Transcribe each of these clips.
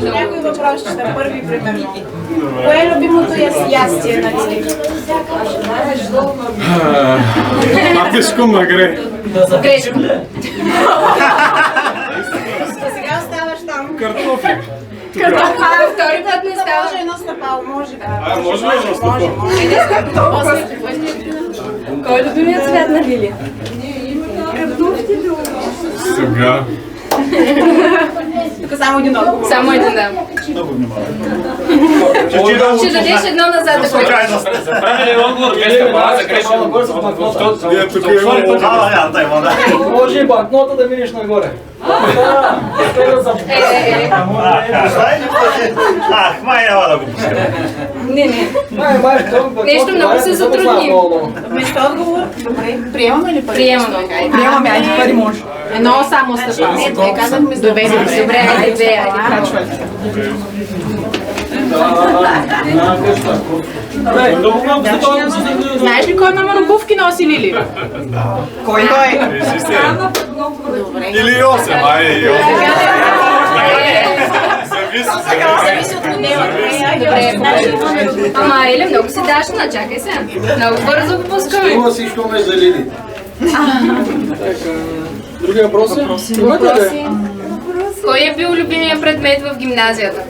Някои въпроси ще първи, примерно. Кое е любимото ястие на Лили? Патишко магре. Грешко. Сега оставаш там. Картофи. Втори път не става. Може едно стъпало, може да. Може ли едно стъпало? Кой е любимият цвят на Лили? Картофите. Сега. Тук само един отговор. Само един, да. Много внимавай. Ще дадеш едно назад да бъде. Правилен отговор, грешка бала за грешен. Ние тук имаме... Може и банкнота да минеш нагоре. Май няма да го пускам. Не. Нещо много се затрудни. Вместо отговор, добре. Приемаме ли пари? Приемаме. Приемаме, айде пари може. Едно само стъпа. Не, две казахме. Добре, Добре, айде. Знаеш ли кой номер обувки носи Лили? Кой? Или 8, ай, 8. Зависи от модела. Ама Еле, много си дашна, чакай се. Много бързо го пускаме. Има всичко между Лили. Други въпроси? Имате ли? Кой е бил любимия предмет в гимназията?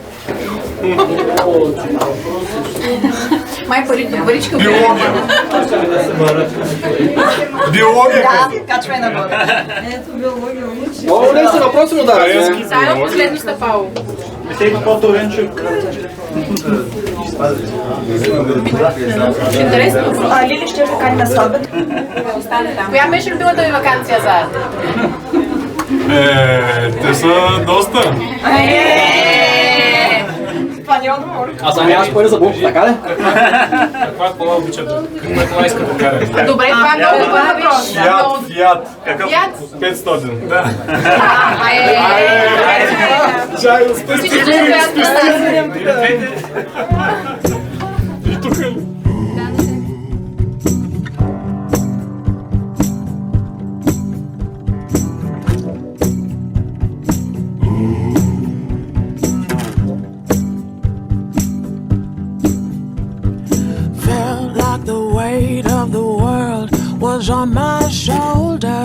Май паричка. Биология. Биология. Качвай нагоре. Много ли са въпроси му дадат? Заедно последно стъпало. Тей по-туренчук. Интересно въпрос. Лили ще покани на сватбата. Коя беше любимата ви вакансия заедно? Те са доста. Това не е отговор. Аз съм нямаш пари за бомб, така ли? Каква кола обичат? Каква иска да кара? Добре, това е много добър въпрос. Фиат. Фиат? 500. Да. Чай, спестили. И тук ли? Felt like the weight of the world was on my shoulders.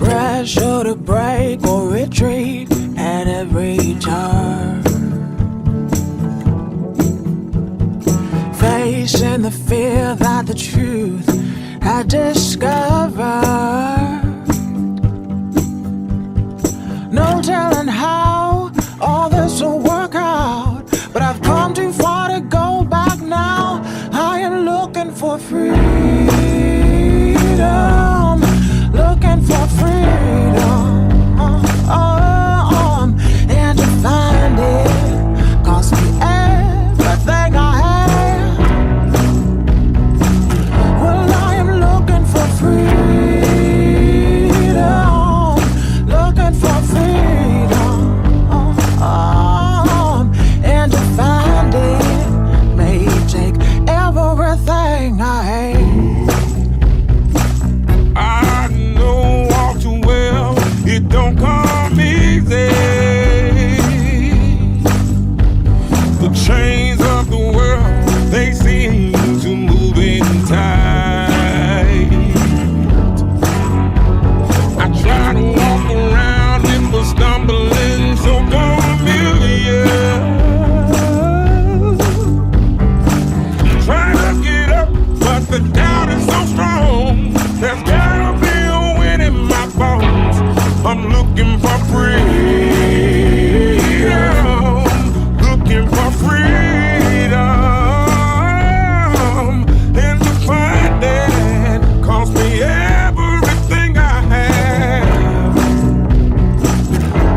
Pressure to break or retreat at every turn. Facing the fear that the truth I discovered. No telling how all this will work out, but I've come too far to go back now. I am looking for freedom, looking for freedom, and to find it cost me everything I have. Well, I am looking for freedom, looking for freedom, and to find it may take everything I hate. I know all too well it don't come easy. The chains of the world, they seem to move in tight. I try to walk around and but stumbling so familiar. Trying to get up, but the doubt is so strong. There's gotta be a wind in my bones. I'm looking for freedom, looking for freedom, and to find that cost me everything I have.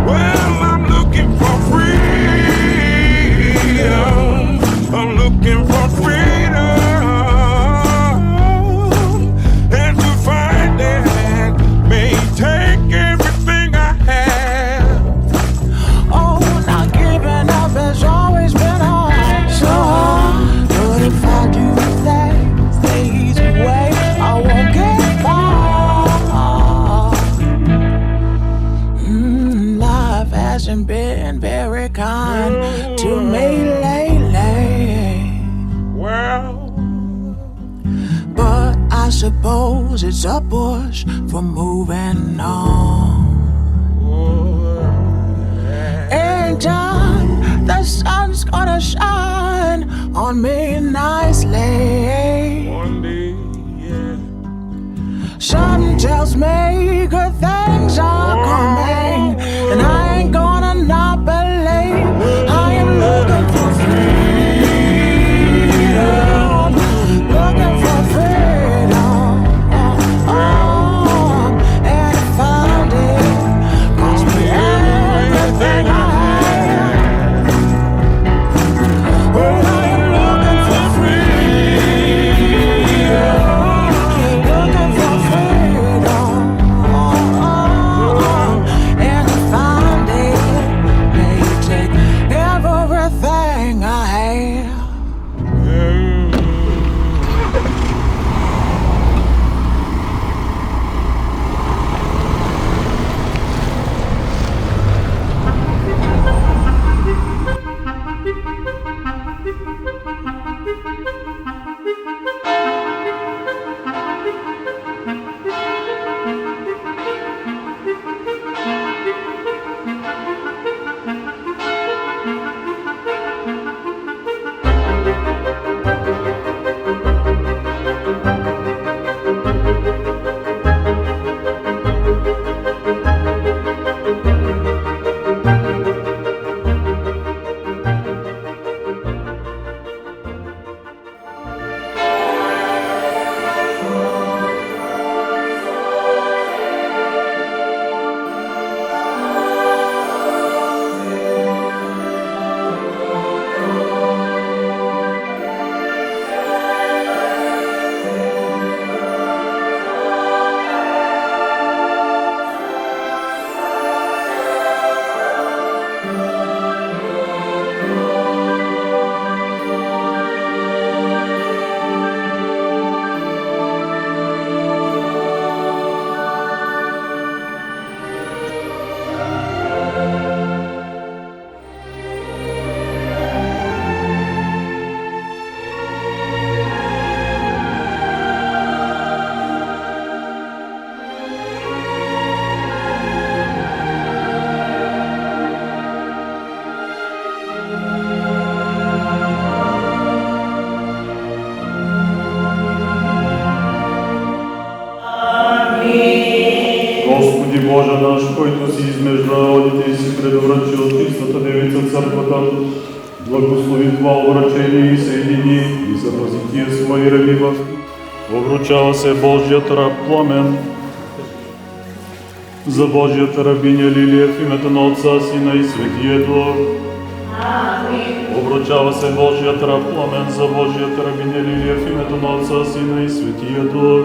Well, I'm looking for freedom. I'm looking for freedom, and to find that may take everything I have. Oh, not giving up has always been hard, so hard. But if I do things the easy way, I won't get far. Life hasn't been very kind to me lately, Well, but I suppose it's a push for moving on. In time, the sun's gonna shine on me nicely. one day, yeah. Something tells me good things are coming, and I Троица Църквата, благослови това обръчение и съедини и запази тия свои релива. Обручава се Божият раб Пламен, за Божията рабиня Лилия в името на Отца, Сина и Светия Дух. Обручава се Божият раб Пламен, за Божията рабиня Лилия в името на Отца, Сина и Светия Дух.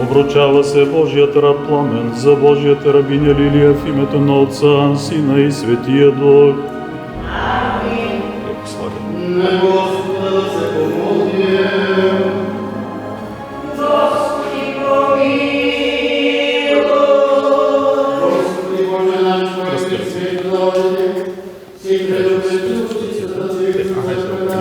Обручава се Божият раб Пламен, за Божията рабиня Лилия в името на Отца, Сина и Светия Дух. На Господа да се помолим. Господи, помилуй. Господи Боже наш, който е свет да дойде, си предупредил света си в света.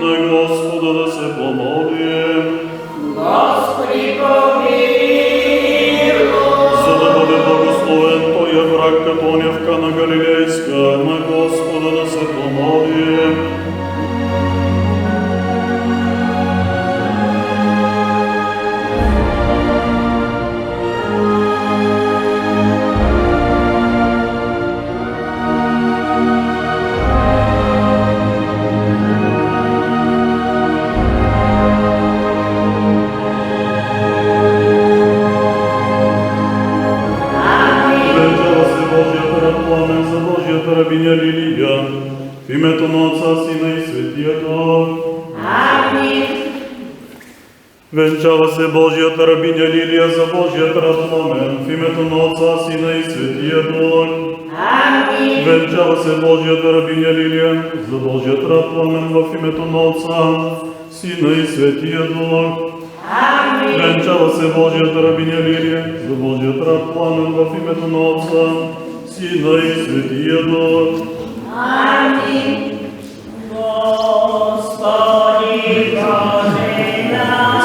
На Господа да се помолим. Господи, помилуй. За да бъде благословен тоя враг, като оня в Кана Галилейска, на Господа да се помолим. Пламен за Божията рабиня Лилия, в името на Отца, Сина и Светия Дух. Амин. Венчава се Божията рабиня Лилия за Божият раб Пламен, в името на Отца, Сина и Светия Дух. Амин. Венчава се Божията рабиня Лилия за Божият раб Пламен, в името на Отца, Сина и Светия Дух. Амин. Венчава се Божията рабиня Лилия за Божият раб Пламен, в името на Отца, Сина и Светия Дух. Амин. Господи, Боже наш.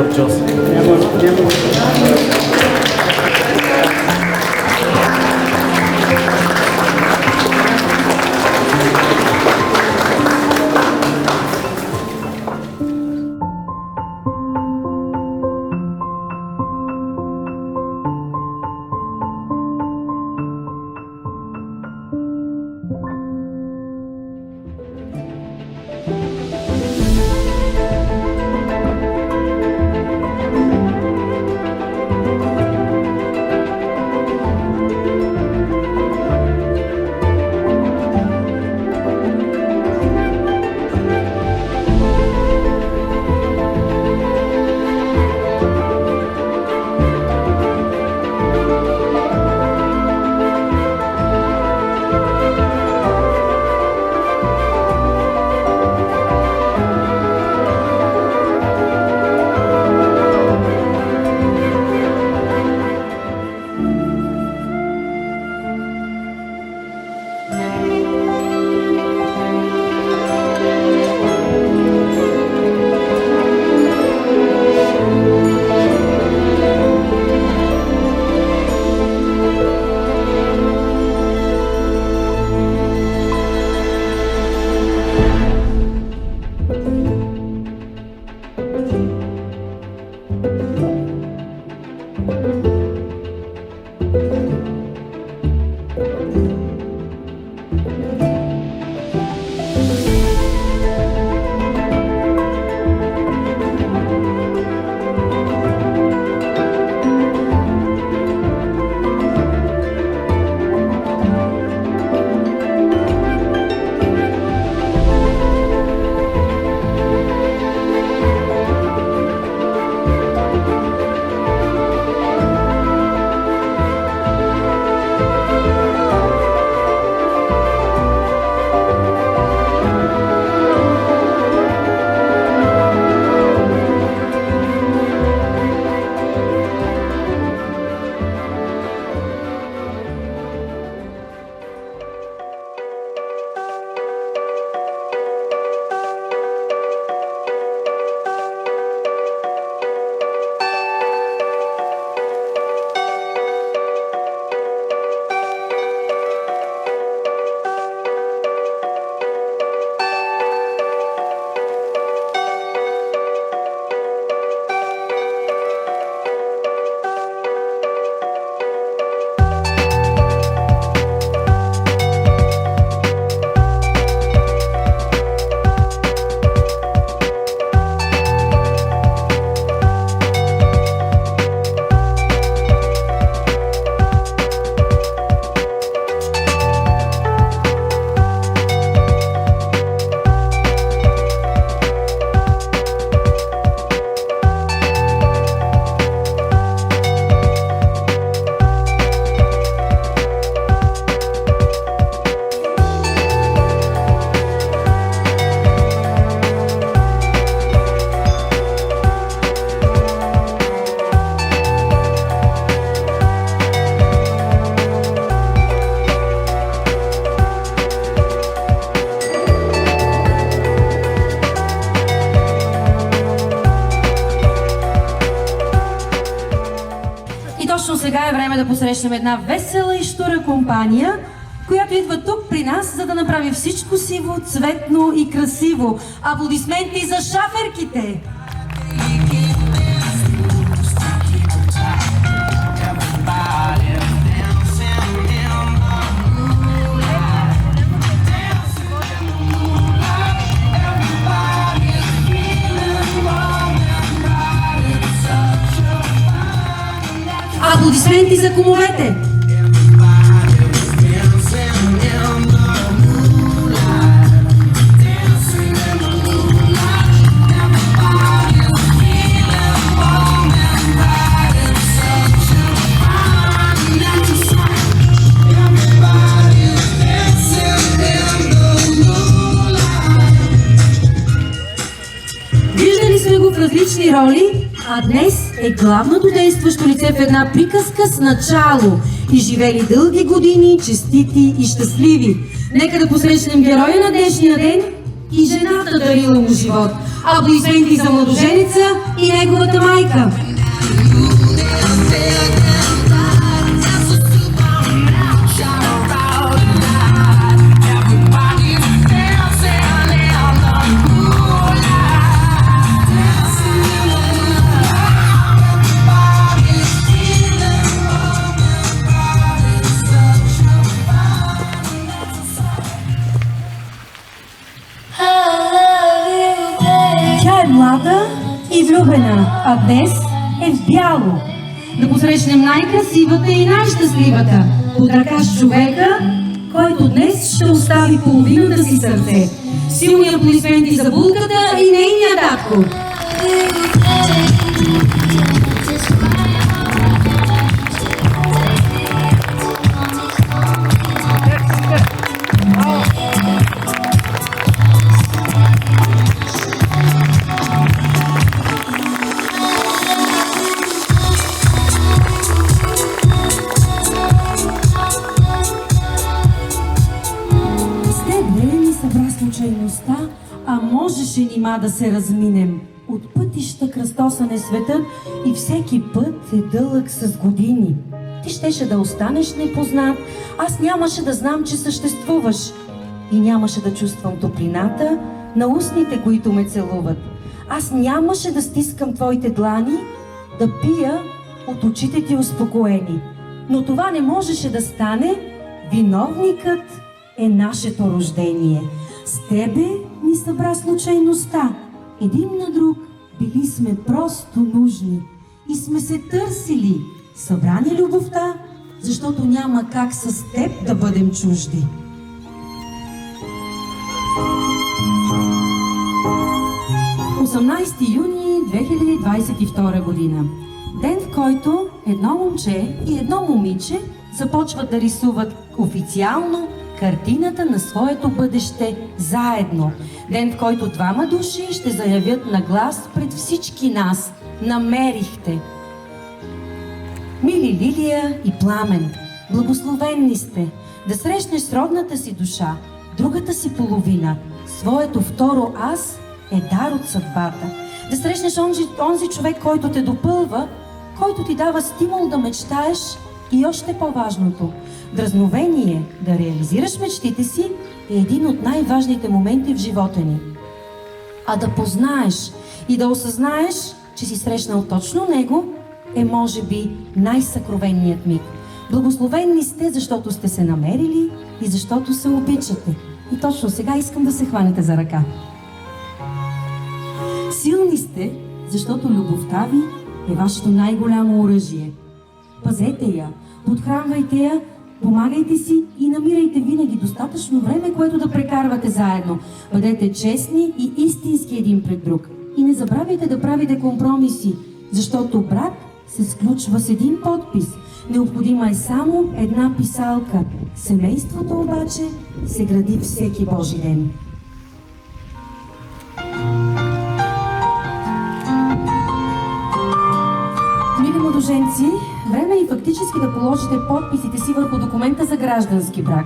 добър час. Точно сега е време да посрещнем една весела и щура компания, която идва тук при нас, за да направи всичко сиво, цветно и красиво. Аплодисменти за шаферките! Аплодисменти за кумовете! Виждали сме го в различни роли, а днес е главното действащо лице в една приказка с начало и живели дълги години, честити и щастливи. Нека да посрещнем героя на днешния ден, и жената дарила му живот. Аплодисменти за младоженеца и неговата майка. Тя е млада и влюбена, а днес е в бяло. Да посрещнем най-красивата и най-щастливата под ръка с човека, който днес ще остави половината си сърце. Силни аплодисменти за булката и нейния татко. Случайността, а можеше нима да се разминем. От пътища кръстосане светът и всеки път е дълъг с години. Ти щеше да останеш непознат, аз нямаше да знам, че съществуваш и нямаше да чувствам топлината на устните, които ме целуват. Аз нямаше да стискам твоите длани, да пия от очите ти успокоени. Но това не можеше да стане, виновникът е нашето рождение. С тебе ни събра случайността. Един на друг били сме просто нужни и сме се търсили. Събра ни любовта, защото няма как с теб да бъдем чужди. – 18 юни 2022 година. Ден, в който едно момче и едно момиче започват да рисуват официално картината на своето бъдеще заедно. Ден, в който двама души ще заявят на глас пред всички нас: намерихте. Мили Лилия и Пламен, благословенни сте да срещнеш с родната си душа, другата си половина, своето второ аз е дар от съдбата. Да срещнеш онзи човек, който те допълва, който ти дава стимул да мечтаеш и още по-важното – дразновение да реализираш мечтите си е един от най-важните моменти в живота ни. А да познаеш и да осъзнаеш, че си срещнал точно него, е може би най-съкровенният миг. Благословенни сте, защото сте се намерили и защото се обичате. И точно сега искам да се хванете за ръка. Силни сте, защото любовта ви е вашето най-голямо оръжие. Пазете я, подхранвайте я, помагайте си и намирайте винаги достатъчно време, което да прекарвате заедно. Бъдете честни и истински един пред друг. И не забравяйте да правите компромиси, защото брак се сключва с един подпис. Необходима е само една писалка. Семейството обаче се гради всеки Божи ден. Мили младоженци, време е и фактически да положите подписите си върху документа за граждански брак.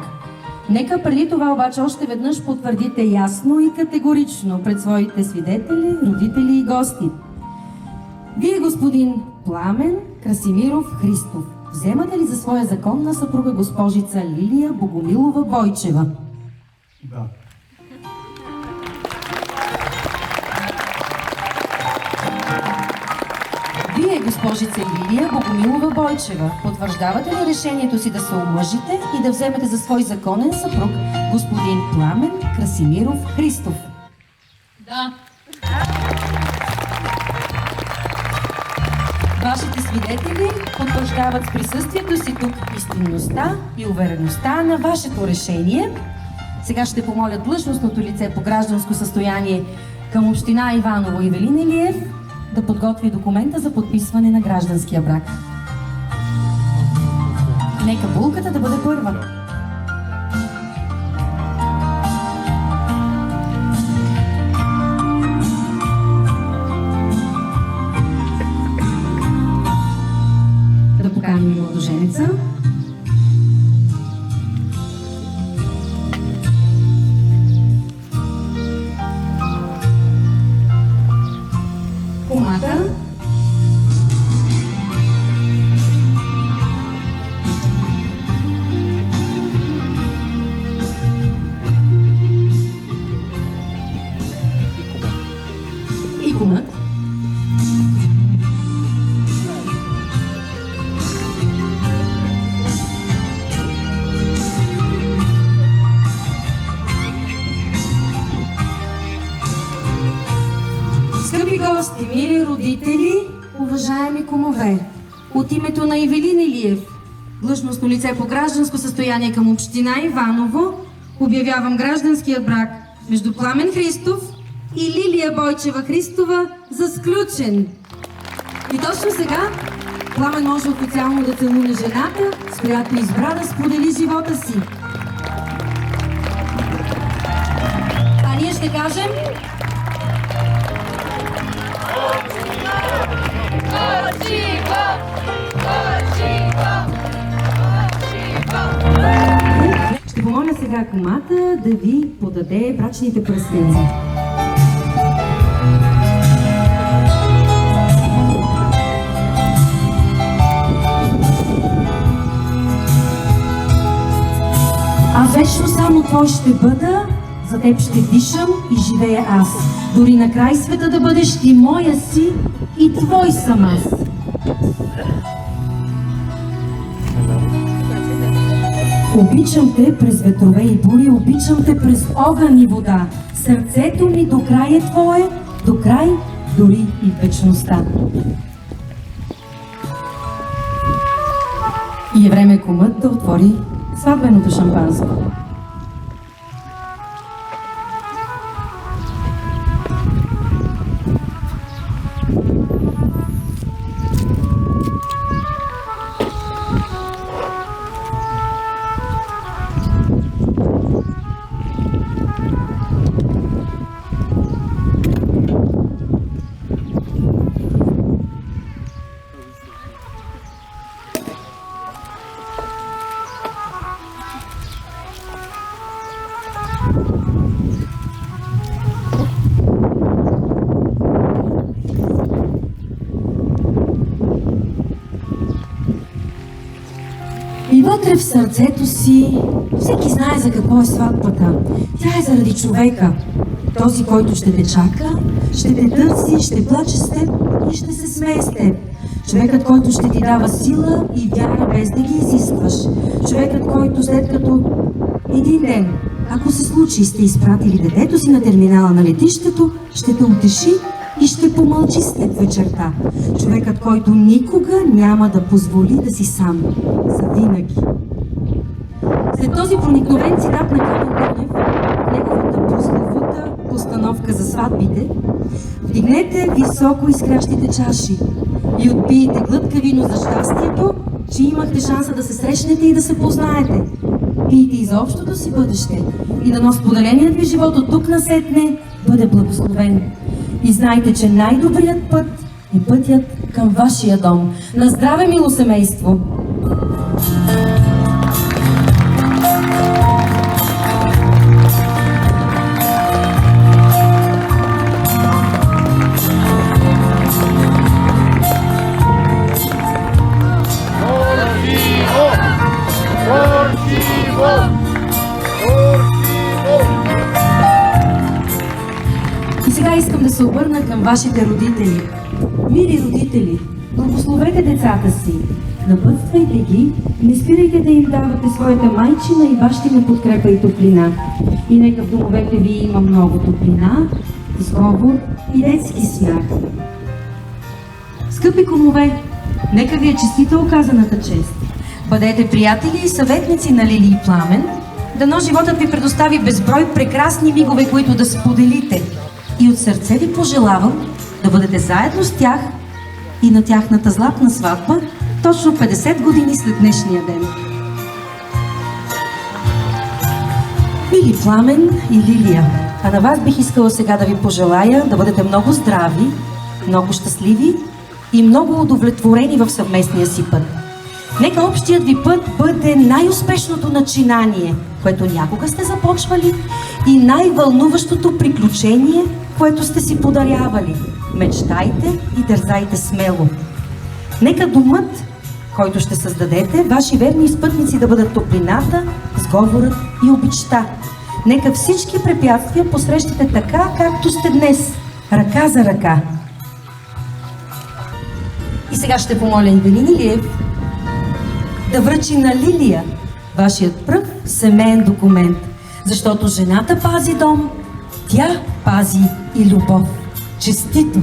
Нека преди това обаче още веднъж потвърдите ясно и категорично пред своите свидетели, родители и гости. Вие, господин Пламен Красимиров Христов, вземате ли за своя законна съпруга госпожица Лилия Богомилова Бойчева? Да. Вие, госпожица Лилия Богомилова Бойчева, потвърждавате ли решението си да се омъжите и да вземете за свой законен съпруг господин Пламен Красимиров Христов? Да. Вашите свидетели потвърждават с присъствието си тук истинността и увереността на вашето решение. Сега ще помоля длъжностното лице по гражданско състояние към община Иваново Ивелин Илиев да подготви документа за подписване на гражданския брак. Нека булката да бъде първа. Да поканим младоженеца. Уважаеми кумове, от името на Ивелин Илиев, длъжностно лице по гражданско състояние към община Иваново, обявявам гражданският брак между Пламен Христов и Лилия Бойчева Христова за сключен. И точно сега Пламен може официално да целуне жената, с която избра да сподели живота си. А ние ще кажем... Ще помоля сега кумата да ви подаде брачните пръстенци. А вечно само твой ще бъда, за теб ще дишам и живея аз. Дори на край света да бъдеш ти моя си и твой съм аз. Обичам те през ветрове и бури, обичам те през огън и вода. Сърцето ми до край е твое, до край, дори и вечността. И е време кумът да отвори сватбеното шампанско. И вътре в сърцето си всеки знае за какво е сватбата. Тя е заради човека. Този, който ще те чака, ще те търси, ще плаче с теб и ще се смее с теб. Човекът, който ще ти дава сила и вяра без да ги изискваш. Човекът, който след като един ден, ако се случи, сте изпратили детето си на терминала на летището, ще те утеши и ще помълчи с теб вечерта. Човекът, който никога няма да позволи да си сам. Завинаги. След този проникновен цитат на Камен Донев, неговата прословута постановка за сватбите, вдигнете високо изкрящите чаши и отпийте глътка вино за щастието, че имахте шанса да се срещнете и да се познаете. Пийте и за общото си бъдеще и дано споделеният ви живот от тук насетне бъде благословен. И знайте, че най-добрият път е пътят към вашия дом. На здраве, мило семейство! И сега искам да се обърна към вашите родители. Мили родители, благословете децата си, напътствайте ги, не спирайте да им давате своята майчина и бащина подкрепа и топлина. И нека в домовете ви има много топлина, сговор и детски смях. Скъпи кумове, нека ви е честита оказаната чест. Бъдете приятели и съветници на Лили и Пламен, дано животът ви предостави безброй прекрасни мигове, които да споделите. И от сърце ви пожелавам да бъдете заедно с тях и на тяхната златна сватба точно 50 години след днешния ден. Мили Пламен и Лилия, а на вас бих искала сега да ви пожелая да бъдете много здрави, много щастливи и много удовлетворени в съвместния си път. Нека общият ви път бъде най-успешното начинание, което някога сте започвали, и най-вълнуващото приключение, което сте си подарявали. Мечтайте и дързайте смело. Нека домът, който ще създадете, ваши верни спътници да бъдат топлината, сговорът и обичта. Нека всички препятствия посрещате така, както сте днес, ръка за ръка. И сега ще помоля Ивелин Илиев да връчи на Лилия вашият пръв семейен документ, защото жената пази дом, тя пази и любов. Честито!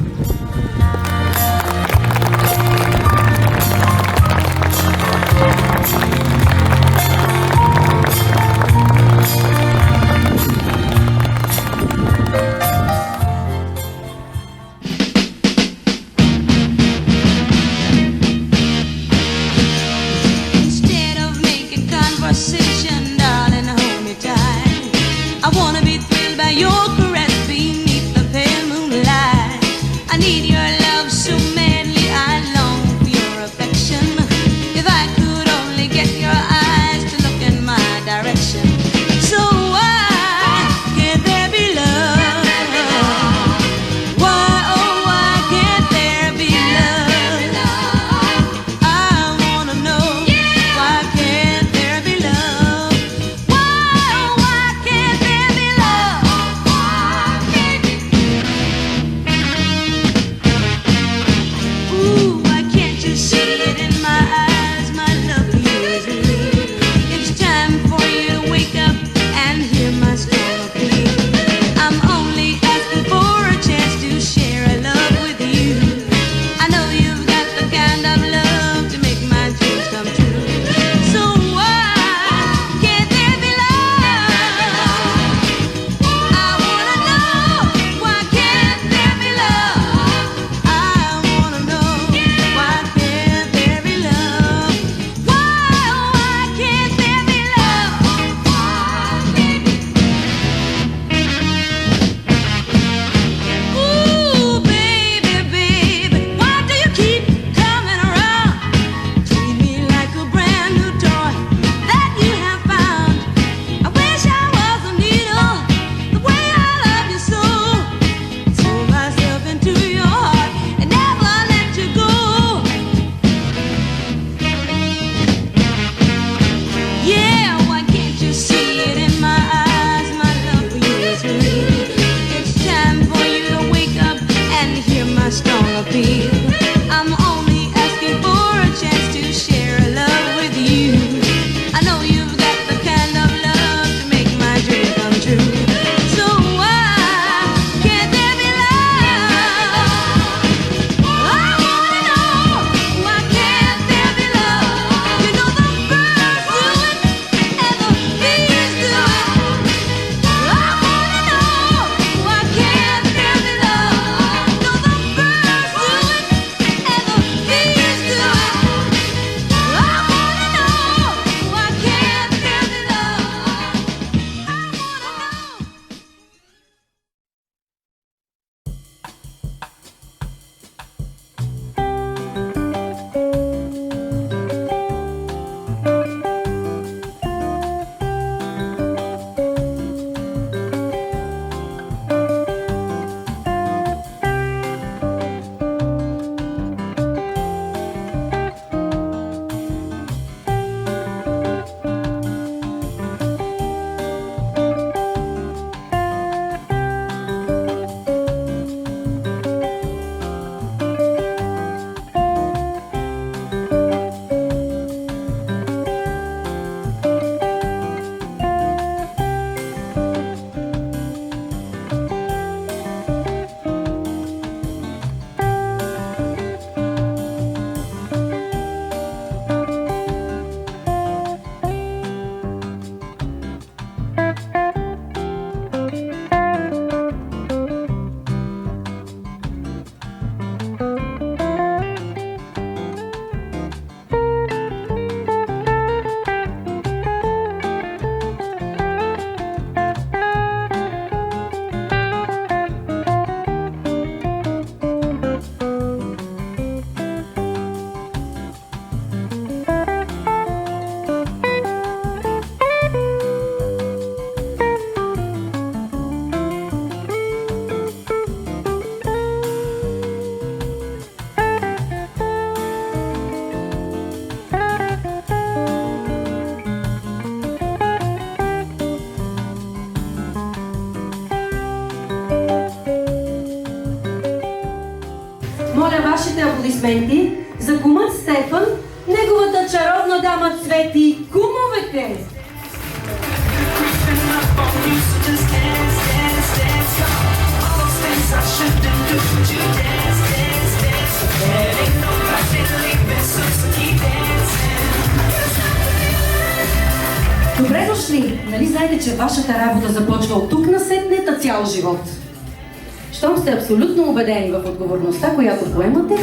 аплодисменти за кумът Стефан, неговата чаровна дама Цвети и кумовете! Добре дошли! Нали знаете, че вашата работа започва от тук насетне та цял живот? Щом сте абсолютно убедени в отговорността, която поемате,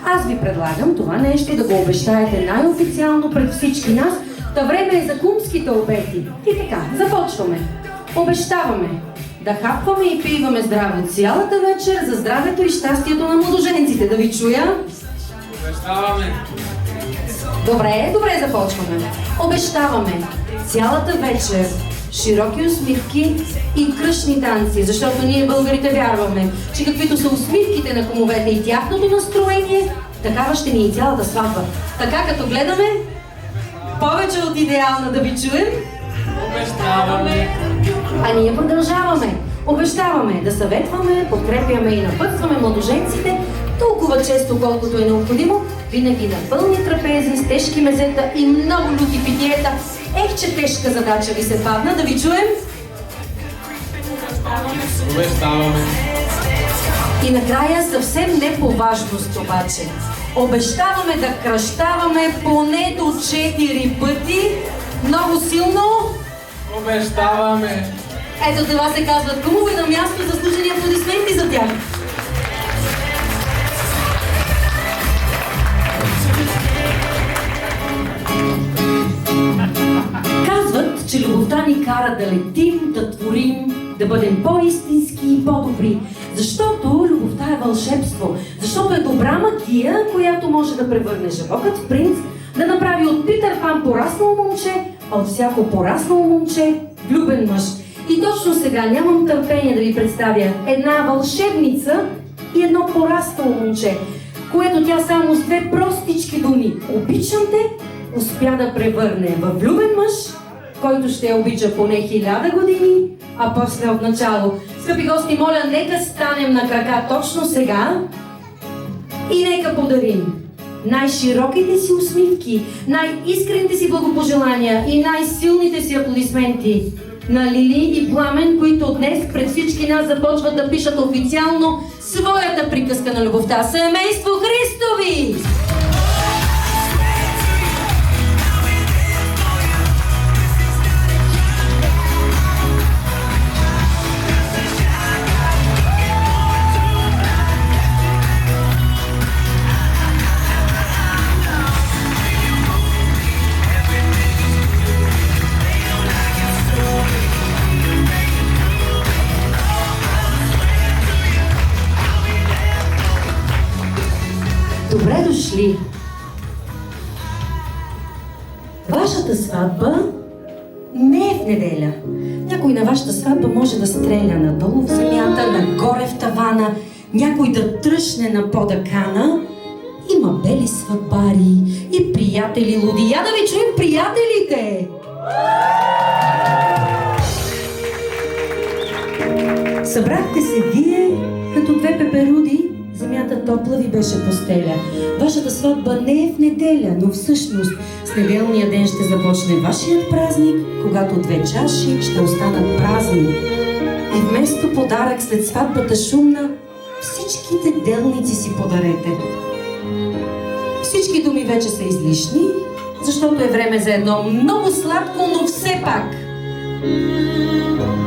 аз ви предлагам това нещо да го обещаете най-официално пред всички нас. Та време е за кумските обети. И така, започваме. Обещаваме да хапваме и пиваме здраво цялата вечер за здравето и щастието на младоженците. Да ви чуя? Обещаваме. Добре, започваме. Обещаваме цялата вечер широки усмивки и кръшни танци, защото ние българите вярваме, че каквито са усмивките на кумовете и тяхното настроение, такава ще ни и цялата сватба. Така като гледаме, повече от идеална, да ви чуем. Обещаваме. А ние продължаваме. Обещаваме да съветваме, подкрепяме и напътстваме младоженците толкова често, колкото е необходимо, винаги на пълни трапези, с тежки мезета и много люти питиета. Ех, че тежка задача ви се падна, да ви чуем. Обещаваме. И накрая съвсем не по важност обаче. Обещаваме да кръщаваме поне до 4 пъти. Много силно. Обещаваме. Ето това се казват кумове, на място заслужени аплодисменти за тях. Казват, че любовта ни кара да летим, да творим, да бъдем по-истински и по-добри. Защото любовта е вълшебство. Защото е добра магия, която може да превърне жабокът в принц, да направи от Питър Пан пораснало момче, а от всяко пораснало момче влюбен мъж. И точно сега нямам търпение да ви представя една вълшебница и едно пораснало момче, което тя само с две простички думи "обичам те" успя да превърне във влюбен мъж, който ще я обича поне 1000 години, а после от начало. Скъпи гости, моля, нека станем на крака точно сега и нека подарим най-широките си усмивки, най-искрените си благопожелания и най-силните си аплодисменти на Лили и Пламен, които днес пред всички нас започват да пишат официално своята приказка на любовта. Семейство Христови! Добре дошли! Вашата сватба не е в неделя. Някой на вашата сватба може да стреля надолу в земята, нагоре в тавана, някой да тръшне на пода кана. Има бели сватбари и приятели луди. Я да ви чуем приятелите! Събрахте се вие като две пеперуди, земята топла ви беше постеля. Вашата сватба не е в неделя, но всъщност с неделния ден ще започне вашият празник, когато две чаши ще останат празни. И вместо подарък след сватбата шумна, всичките делници си подарете. Всички думи вече са излишни, защото е време за едно много сладко, но все пак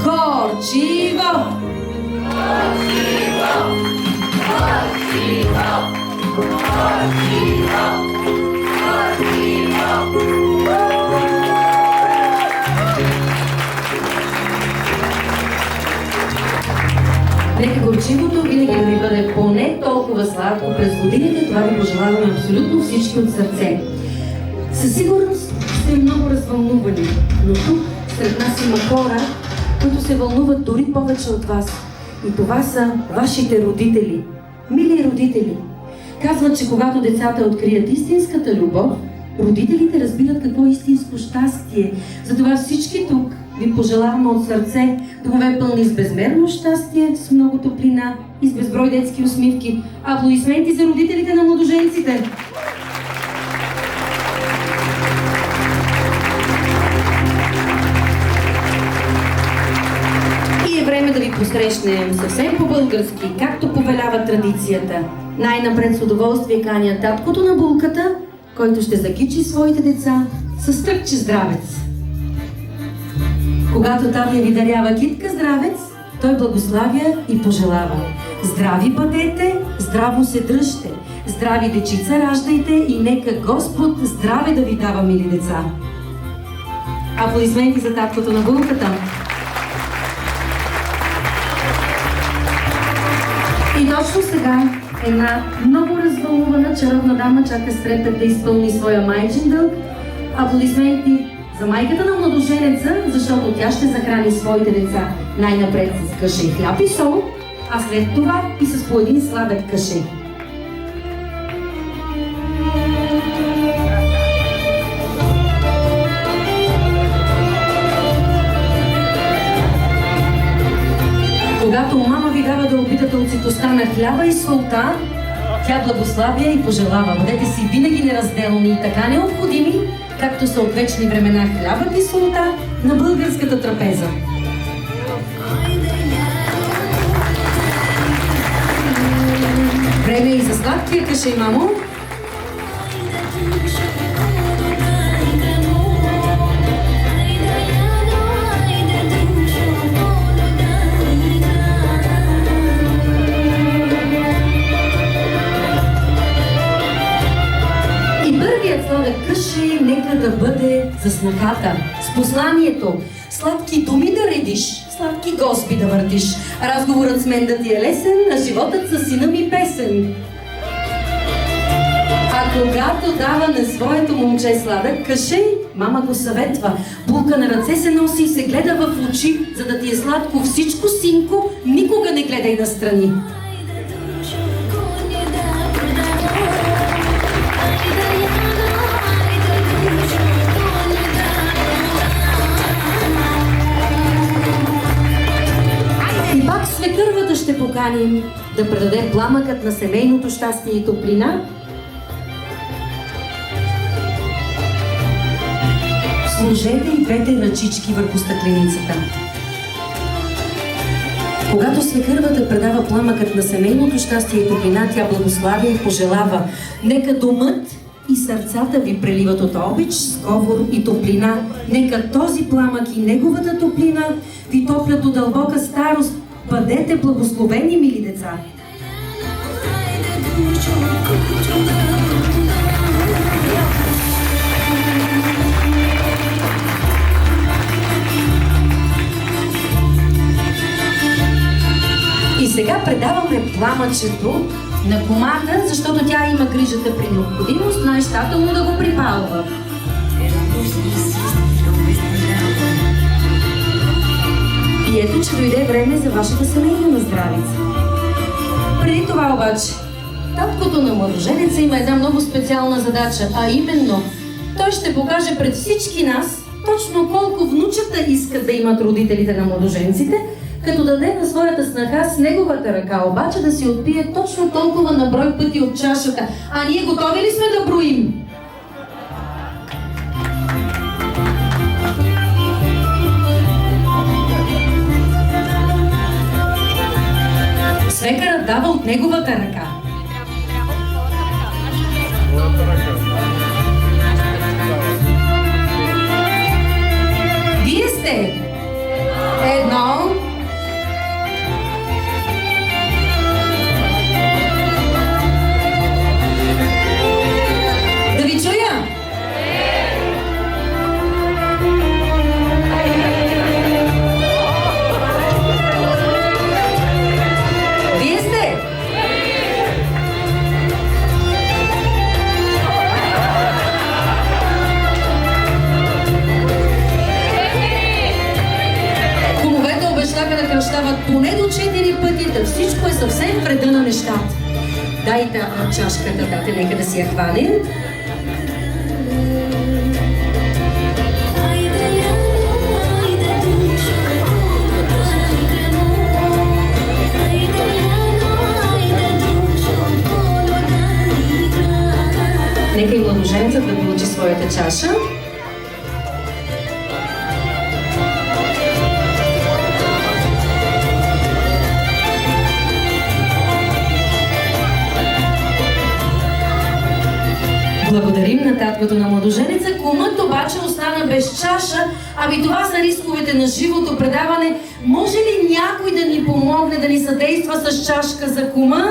горчиво! Нека горчивото винаги да ви бъде поне толкова сладко през годините. Това ви пожелаваме абсолютно всички от сърце. Със сигурност сте много развълнувани, но тук сред нас има хора, които се вълнуват дори повече от вас. И това са вашите родители. Мили родители, казват, че когато децата открият истинската любов, родителите разбират какво е истинско щастие. Затова всички тук ви пожелаваме от сърце домове пълни с безмерно щастие, с много топлина и с безброй детски усмивки. Аплодисменти за родителите на младоженците! И е време да ви посрещнем съвсем по-български, както повелява традицията. Най-напред с удоволствие каня таткото на булката, който ще закичи своите деца с тръпче здравец. Когато татя ви дарява китка здравец, той благославя и пожелава: здрави бъдете, здраво се дръжте, здрави дечица раждайте и нека Господ здраве да ви дава, мили деца. Аплодисменти за таткото на булката. И точно сега една много развълнувана чаровна дама чака с трепет да изпълни своя майчин дълг. Аплодисменти за майката на младоженеца, защото тя ще захрани своите деца най-напред с каше хляб и сол, а след това и с по един сладък каше. Когато мама ви дава да опитате от ситостта на хляба и солта, тя благославя и пожелава: бъдете си винаги неразделни и така необходими, както са от вечни времена хлябът и солта на българската трапеза. Време и за сладкия кашей, мамо. Сладък кашей нека да бъде за снахата, с посланието: сладки думи да редиш, сладки госби да въртиш, разговорът с мен да ти е лесен, а животът със сина ми песен. А когато дава на своето момче сладък кашей, мама го съветва: булка на ръце се носи и се гледа в очи, за да ти е сладко всичко, синко, никога не гледай настрани. И пак свекървата ще поканим да предаде пламъкът на семейното щастие и топлина. Сложете и двете ръчички върху стъкленицата. Когато свекървата предава пламъкът на семейното щастие и топлина, тя благославя и пожелава: нека домът и сърцата ви преливат от обич, сговор и топлина. Нека този пламък и неговата топлина ви топлят до дълбока старост. Бъдете благословени, мили деца! И сега предаваме пламъчето на кумата, защото тя има грижата при необходимост най-щателно да го припалва. И ето, че дойде време за вашата семейна здравица. Преди това обаче, таткото на младоженеца има една много специална задача, а именно той ще покаже пред всички нас точно колко внучета искат да имат родителите на младоженците, като даде на своята снаха с неговата ръка обаче да си отпие точно толкова на брой пъти от чашата. А ние готови ли сме да броим? Свекърът дава от неговата ръка. Вие сте едно, да ви чуя. Вие сте. Кумовете обещаха да кръщават поне до 4 пъти, да всичко е съвсем в реда на нещата. Дайте чашката, дайте, нека да си я хванем. Нека и младоженецът да получи своята чаша. Благодарим на таткото на младоженеца. Кумът обаче остана без чаша. Ами това са рисковете на живото предаване. Може ли някой да ни помогне, да ни съдейства с чашка за кума?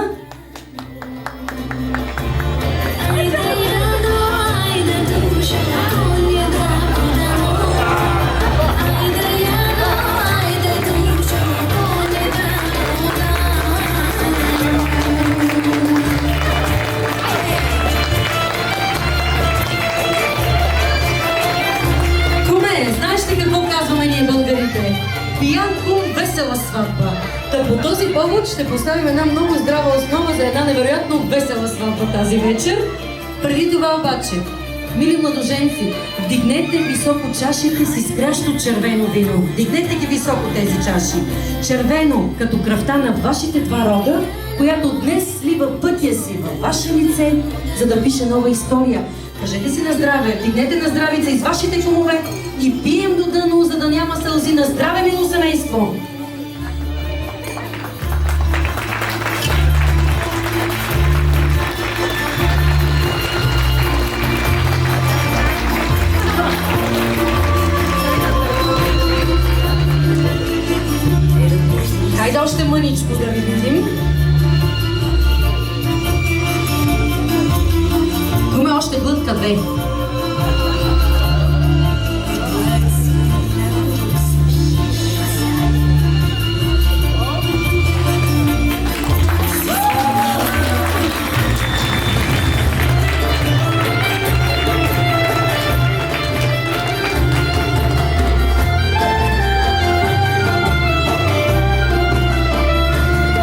Пиян кум, весела сватба. Та по този повод ще поставим една много здрава основа за една невероятно весела сватба тази вечер. Преди това обаче, мили младоженци, вдигнете високо чашите с изгрящо червено вино. Вдигнете ги високо тези чаши. Червено, като кръвта на вашите два рода, която днес слива пътя си във ваше лице, за да пише нова история. Кажете си на здраве, вдигнете на здравица из вашите кумове и пием до дъно, за да няма сълзи. На здраве, мило семейство! Хайде още мъничко да ви видим. Куме, още глътка две.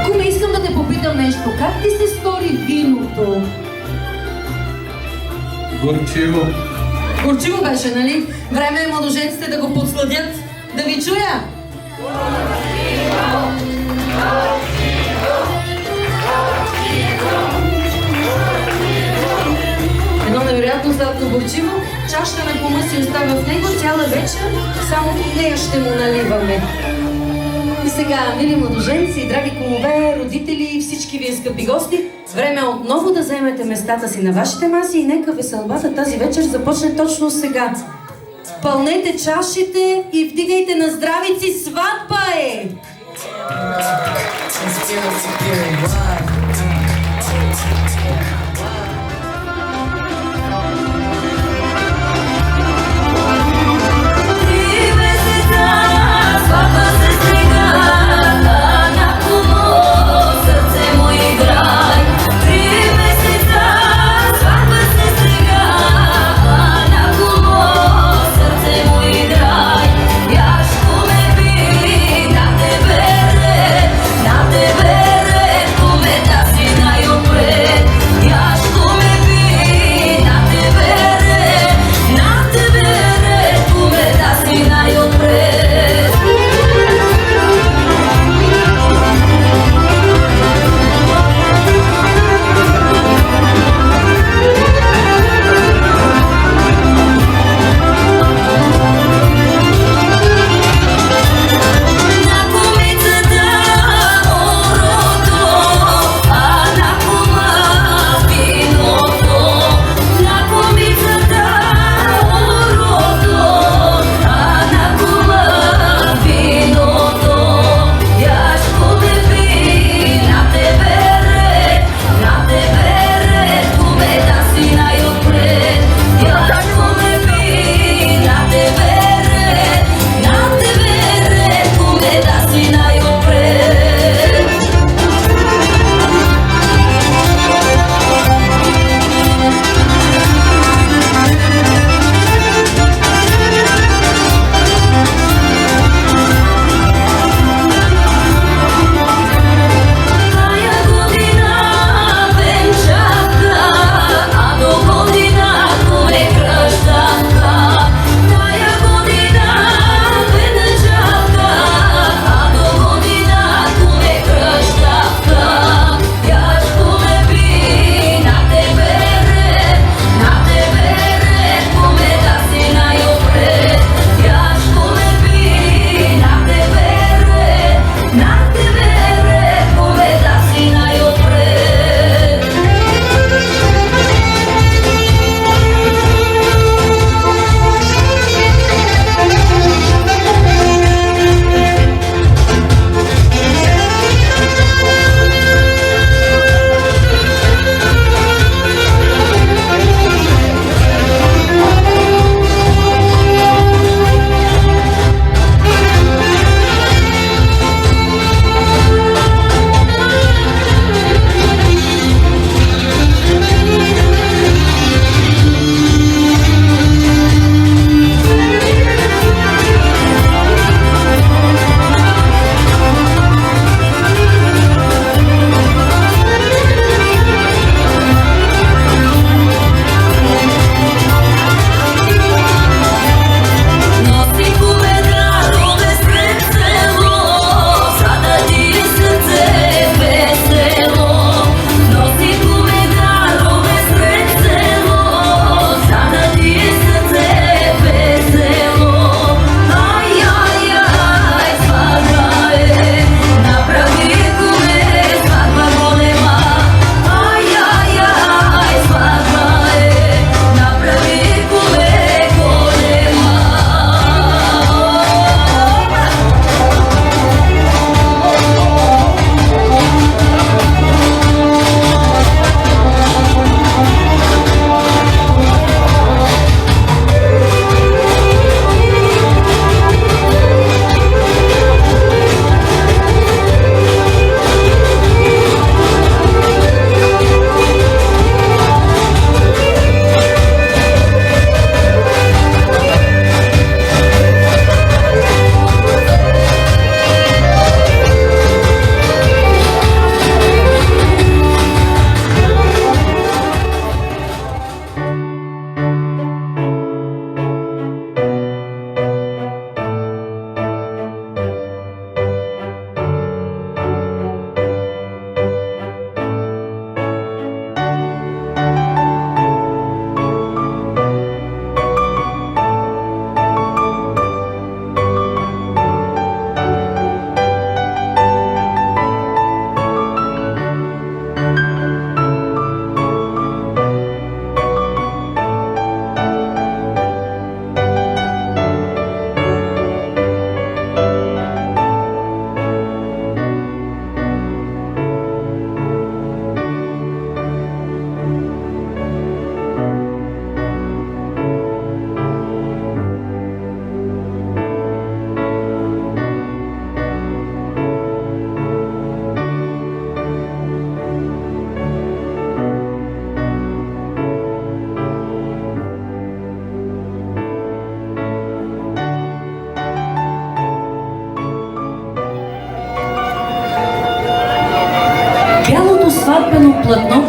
Куме, искам да те попитам нещо. Как ти се стори виното? Горчиво. Горчиво беше, нали? Време е младоженците да го подсладят. Да ви чуя! Едно невероятно сладко горчиво. Чашата на кума си оставя в него цяла вечер. Само в нея ще му наливаме. И сега, мили младоженци, драги кумове, родители, всички вие скъпи гости, време е отново да вземете местата си на вашите маси и нека веселбата тази вечер започне точно сега. Пълнете чашите и вдигайте на здравици, сватба е! Na te bere,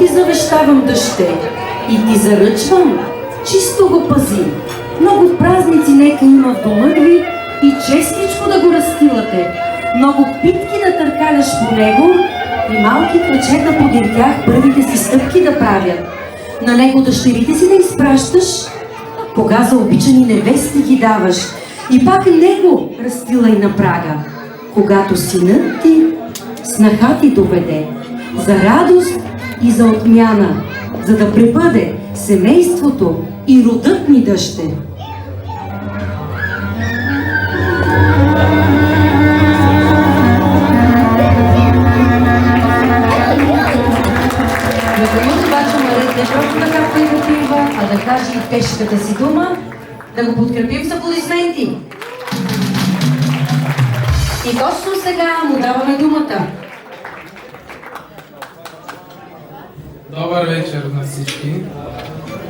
ти завещавам дъще и ти заръчвам, чисто го пази. Много празници нека има в дома ви и честичко да го разстилате. Много питки да търкаляш по него и малки клечета подир тях първите си стъпки да правят. На него дъщерите си да изпращаш, кога за обичани невести ги даваш, и пак него разстилай на прага, когато синът ти снаха ти доведе, за радост и за отмяна, за да пребъде семейството и родът ни дъще. Любомир обаче наред не просто да капва и да пива, а да каже и тежката си дума, да го подкрепим с аплодисменти. И точно сега му даваме думата. Добър вечер на всички,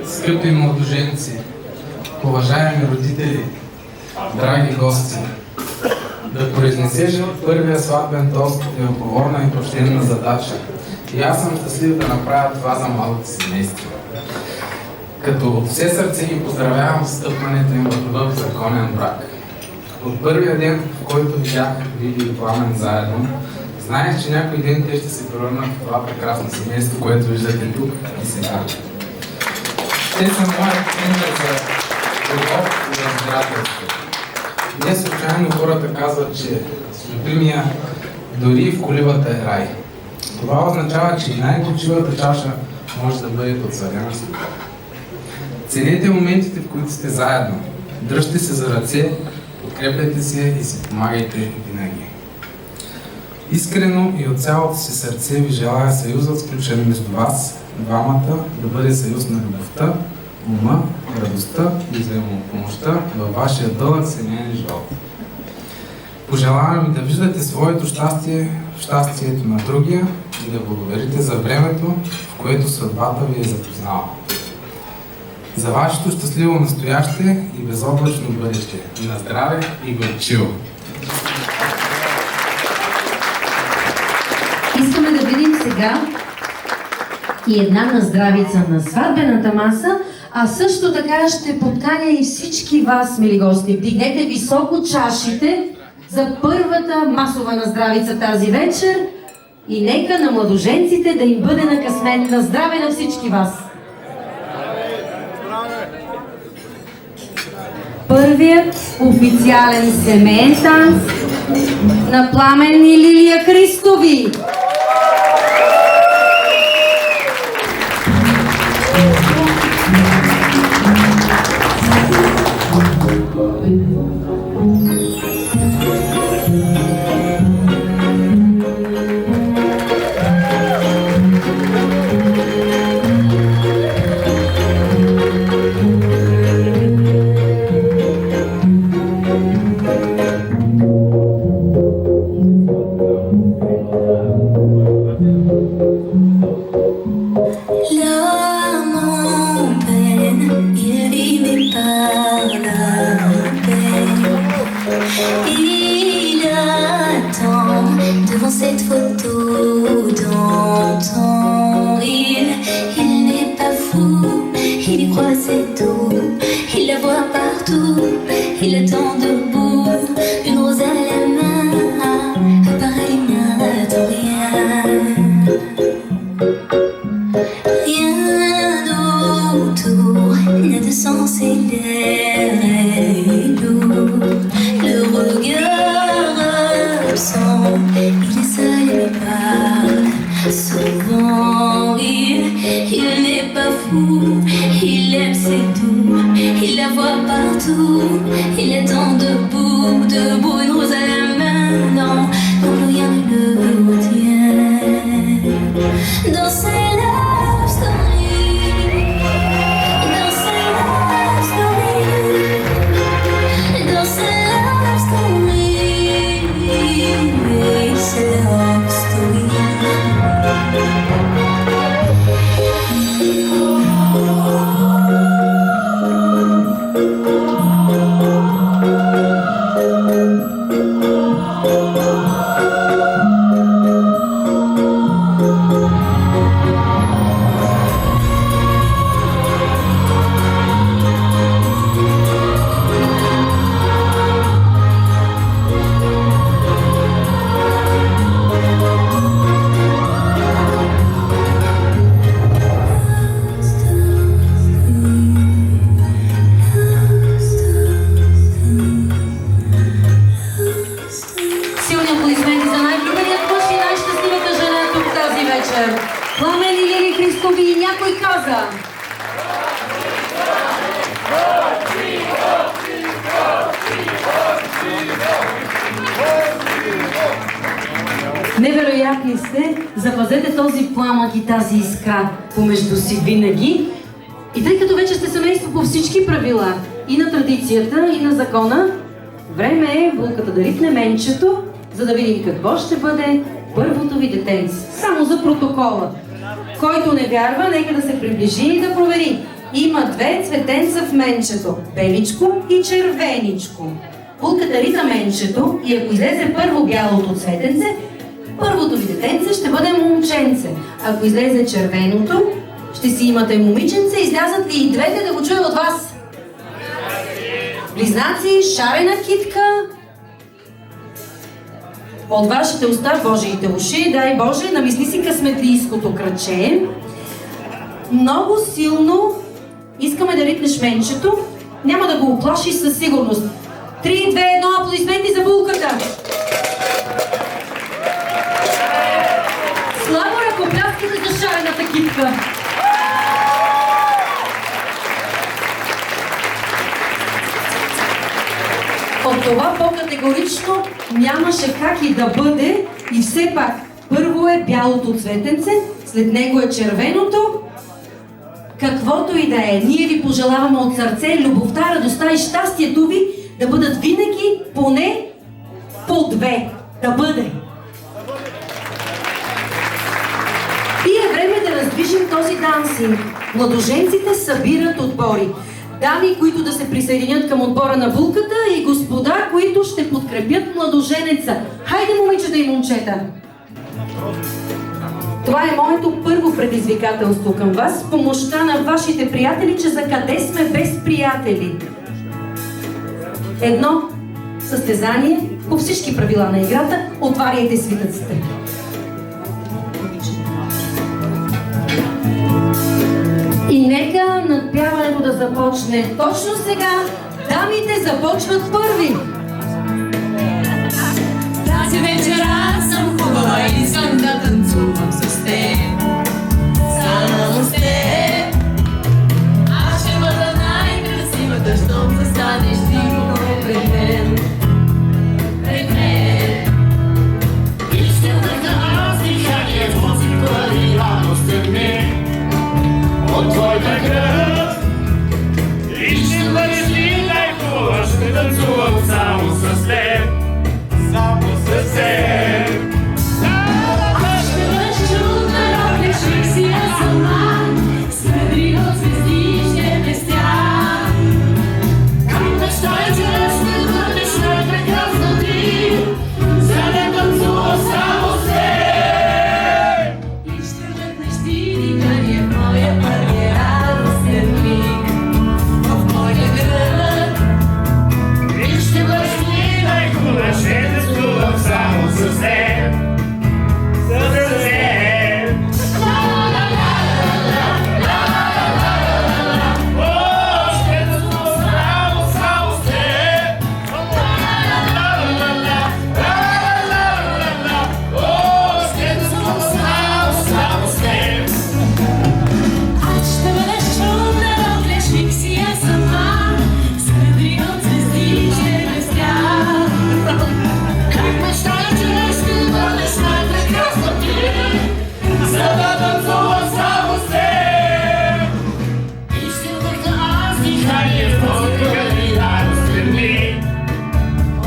скъпи младоженци, уважаеми родители, драги гости. Да произнесеш първия сватбен тост е отговорна и почтенна задача. И аз съм щастлив да направя това за малките семейства. Като от все сърце ги поздравявам с стъпването им в нов законен брак. От първия ден, в който видях Лили и Пламен заедно, знаех, че някой ден те ще се превърнат в това прекрасно семейство, което виждате тук и сега. Те са моят пример за любов и разбирателство. Не случайно хората казват, че с любимия дори в колибата е рай. Това означава, че и най-горчивата чаша може да бъде подсъдена с любов. Ценете моментите, в които сте заедно. Дръжте се за ръце, подкрепяйте се и си помагайте винаги. Искрено и от цялото си сърце ви желая съюзът, сключен между вас, двамата, да бъде съюз на любовта, ума, радостта и взаимопомощта във вашия дълъг семейен живот. Пожелавам ви да виждате своето щастие в щастието на другия и да благодарите за времето, в което съдбата ви е запознала. За вашето щастливо настояще и безоблачно бъдеще. На здраве и горчиво! Искаме да видим сега и една наздравица на сватбената маса, а също така ще подканя и всички вас, мили гости. Вдигнете високо чашите за първата масова наздравица тази вечер и нека на младоженците да им бъде на късмет. На здраве на всички вас! Първият официален семейен танц на Пламен и Лилия Христови. приятни сте, запазете този пламък и тази искра помежду си винаги. И тъй като вече сте семейство по всички правила, и на традицията, и на закона, време е булката да ритне менчето, за да видим какво ще бъде първото ви детенце. Само за протокола. Който не вярва, нека да се приближи и да провери. Има 2 цветенца в менчето – беличко и червеничко. Булката рита менчето и ако излезе първо бялото цветенце, първото ви детенце ще бъде момченце. Ако излезе червеното, ще си имате момиченце. Излязат ли и двете да го чуя от вас? Близнаци, шарена китка. От вашите уста, Божиите уши, дай Боже, намисли си късметлийското кръче. Много силно искаме да ритнеш менчето. Няма да го оплашиш със сигурност. 3, 2, 1, аплодисменти за булката! Слабо ръкопляските за шарената китка! От това по-категорично нямаше как и да бъде. И все пак, първо е бялото цветенце, след него е червеното. Каквото и да е, ние ви пожелаваме от сърце любовта, радостта и щастието ви да бъдат винаги поне по 2. Да бъде. И е време да раздвижим този дансинг. Младоженците събират отбори. Дами, които да се присъединят към отбора на булката и господа, които ще подкрепят младоженеца. Хайде, момичета и момчета! Това е моето първо предизвикателство към вас, с помощта на вашите приятели, че за къде сме без приятели. Едно състезание по всички правила на играта. Отваряйте свитъците. И нека надпяването да започне точно сега. Дамите започват първи. Тази вечер аз съм хубава и искам да танцувам с теб. Само с теб. Аз ще бъда най-красивата, щом застанеш тихо пред мен. Пред мен. И ще върна аз дихание, музика и радостен ми от твоята кръв. И ще бъдеш ли най-хубава, ще танцувам само с теб. Само с теб. Аз ще бъдеш чудна, роклеш си я сама. Светли от звезди ще блестя. Как мечтая, че ще бъдеш най-прекрасна ти, за да танцувам само с теб. И ще вдъхнеш ти дихание в моя първи радостен миг, в моя град. И ще бъдеш ти най-хубава, ще танцувам само с теб. С теб. О, ще танцувам само с теб. О, ще танцувам само с теб. Аз ще бъдеш чудна, роклеш си я сама. Светли от звезди ще блестя. Как мечтая, че ще бъдеш най-прекрасна ти, за да танцувам само с теб. И ще вдъхна аз дихание в твоя и радостен миг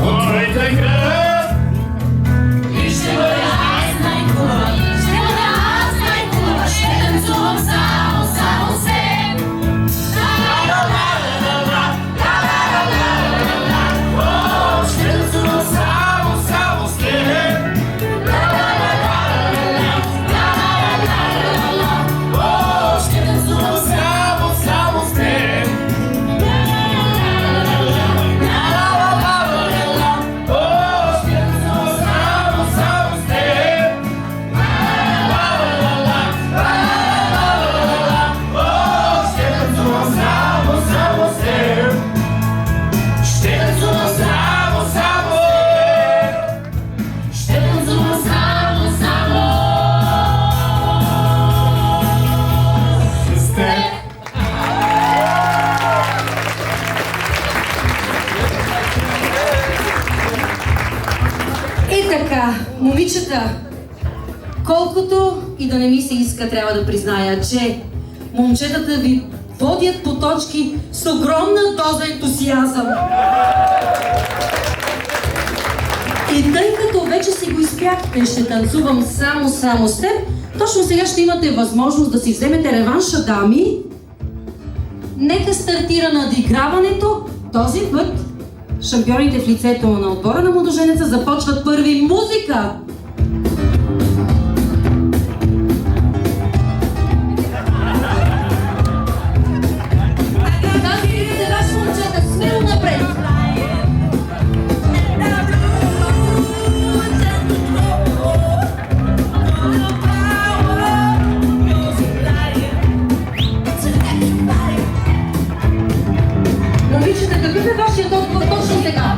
от твоята кръв. И ще бъда аз най-хубава, ще бъда аз най-хубава, ще танцувам само с теб. О, ще танцувам само с теб. О, ще танцувам само с теб. О, ще танцувам само с теб. О, ще танцувам само с теб. Ще танцувам само с теб. Ще танцувам само с теб. И така, момичета, Колкото и да не ми се иска, трябва да призная, че момчетата ви водят по точки с огромна доза ентусиазъм. И тъй като вече си го изпяхте, ще танцувам само с теб, точно сега ще имате възможност да си вземете реванша, дами. Нека стартира надиграването. Този път шампионите в лицето на отбора на Младоженеца започват първи. Музика! Какъв е вашият отговор точно сега?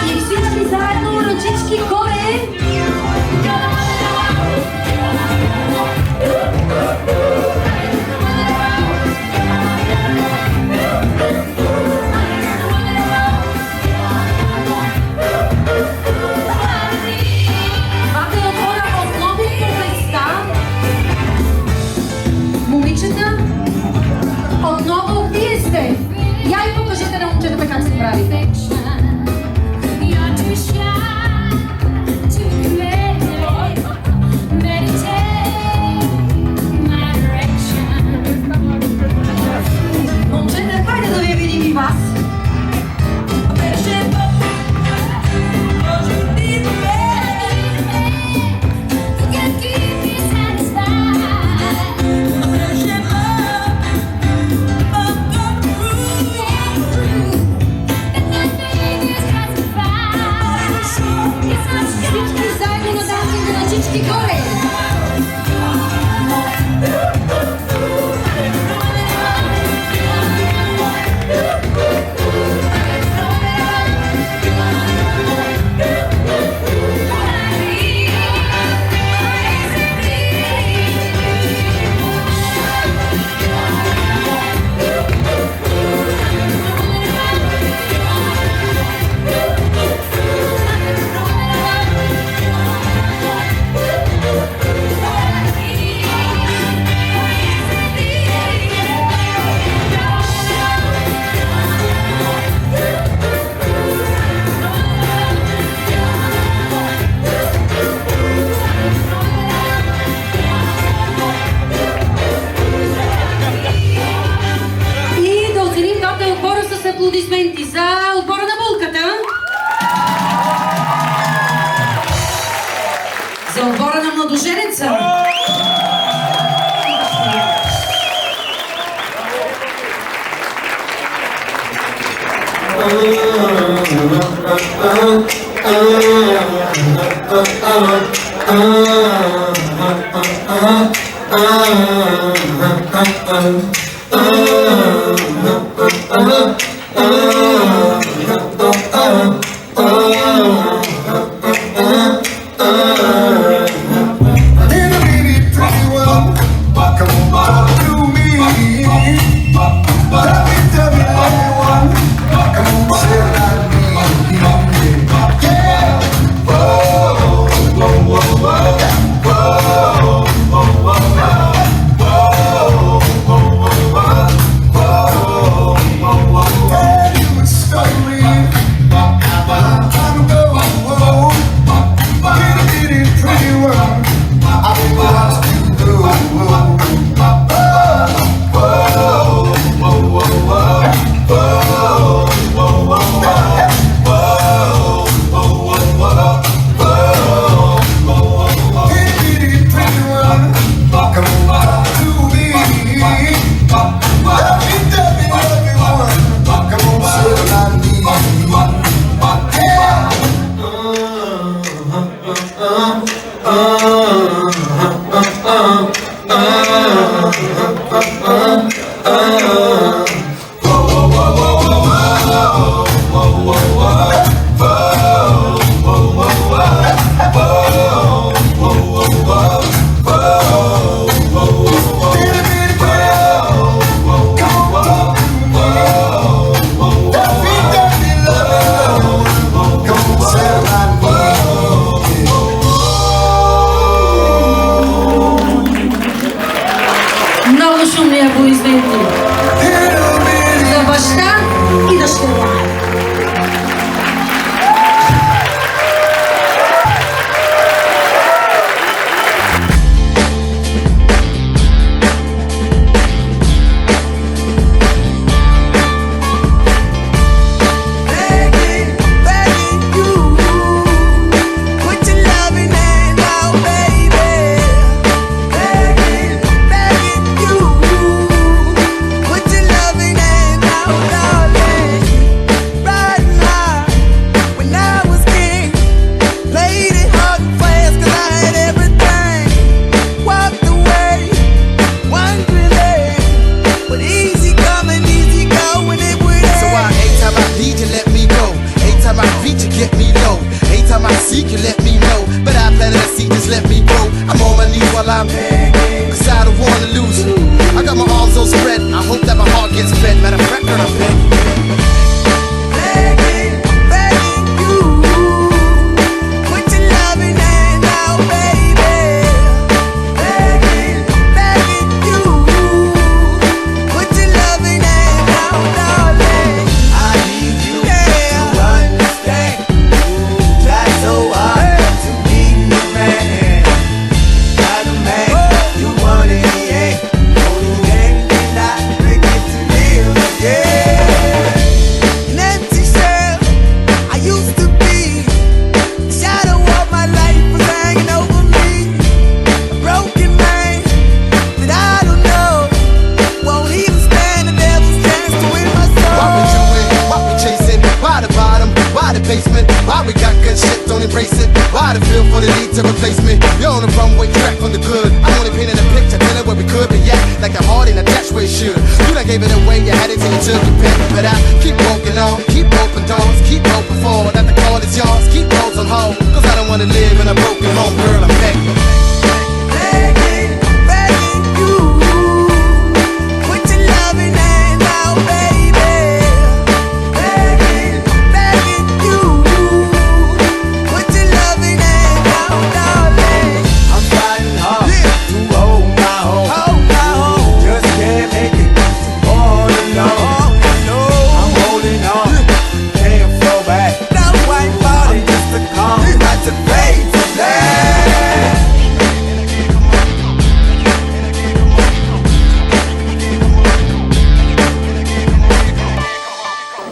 И всички заедно, ръчички горе! Отново вие сте! Я и покажете на момчетата как се прави. Момчета, хайде да ви видим и вас! Всички заедно на данците на чички горе! Аплодисменти за отбора на булката. За отбора на Младоженеца. дъщеря.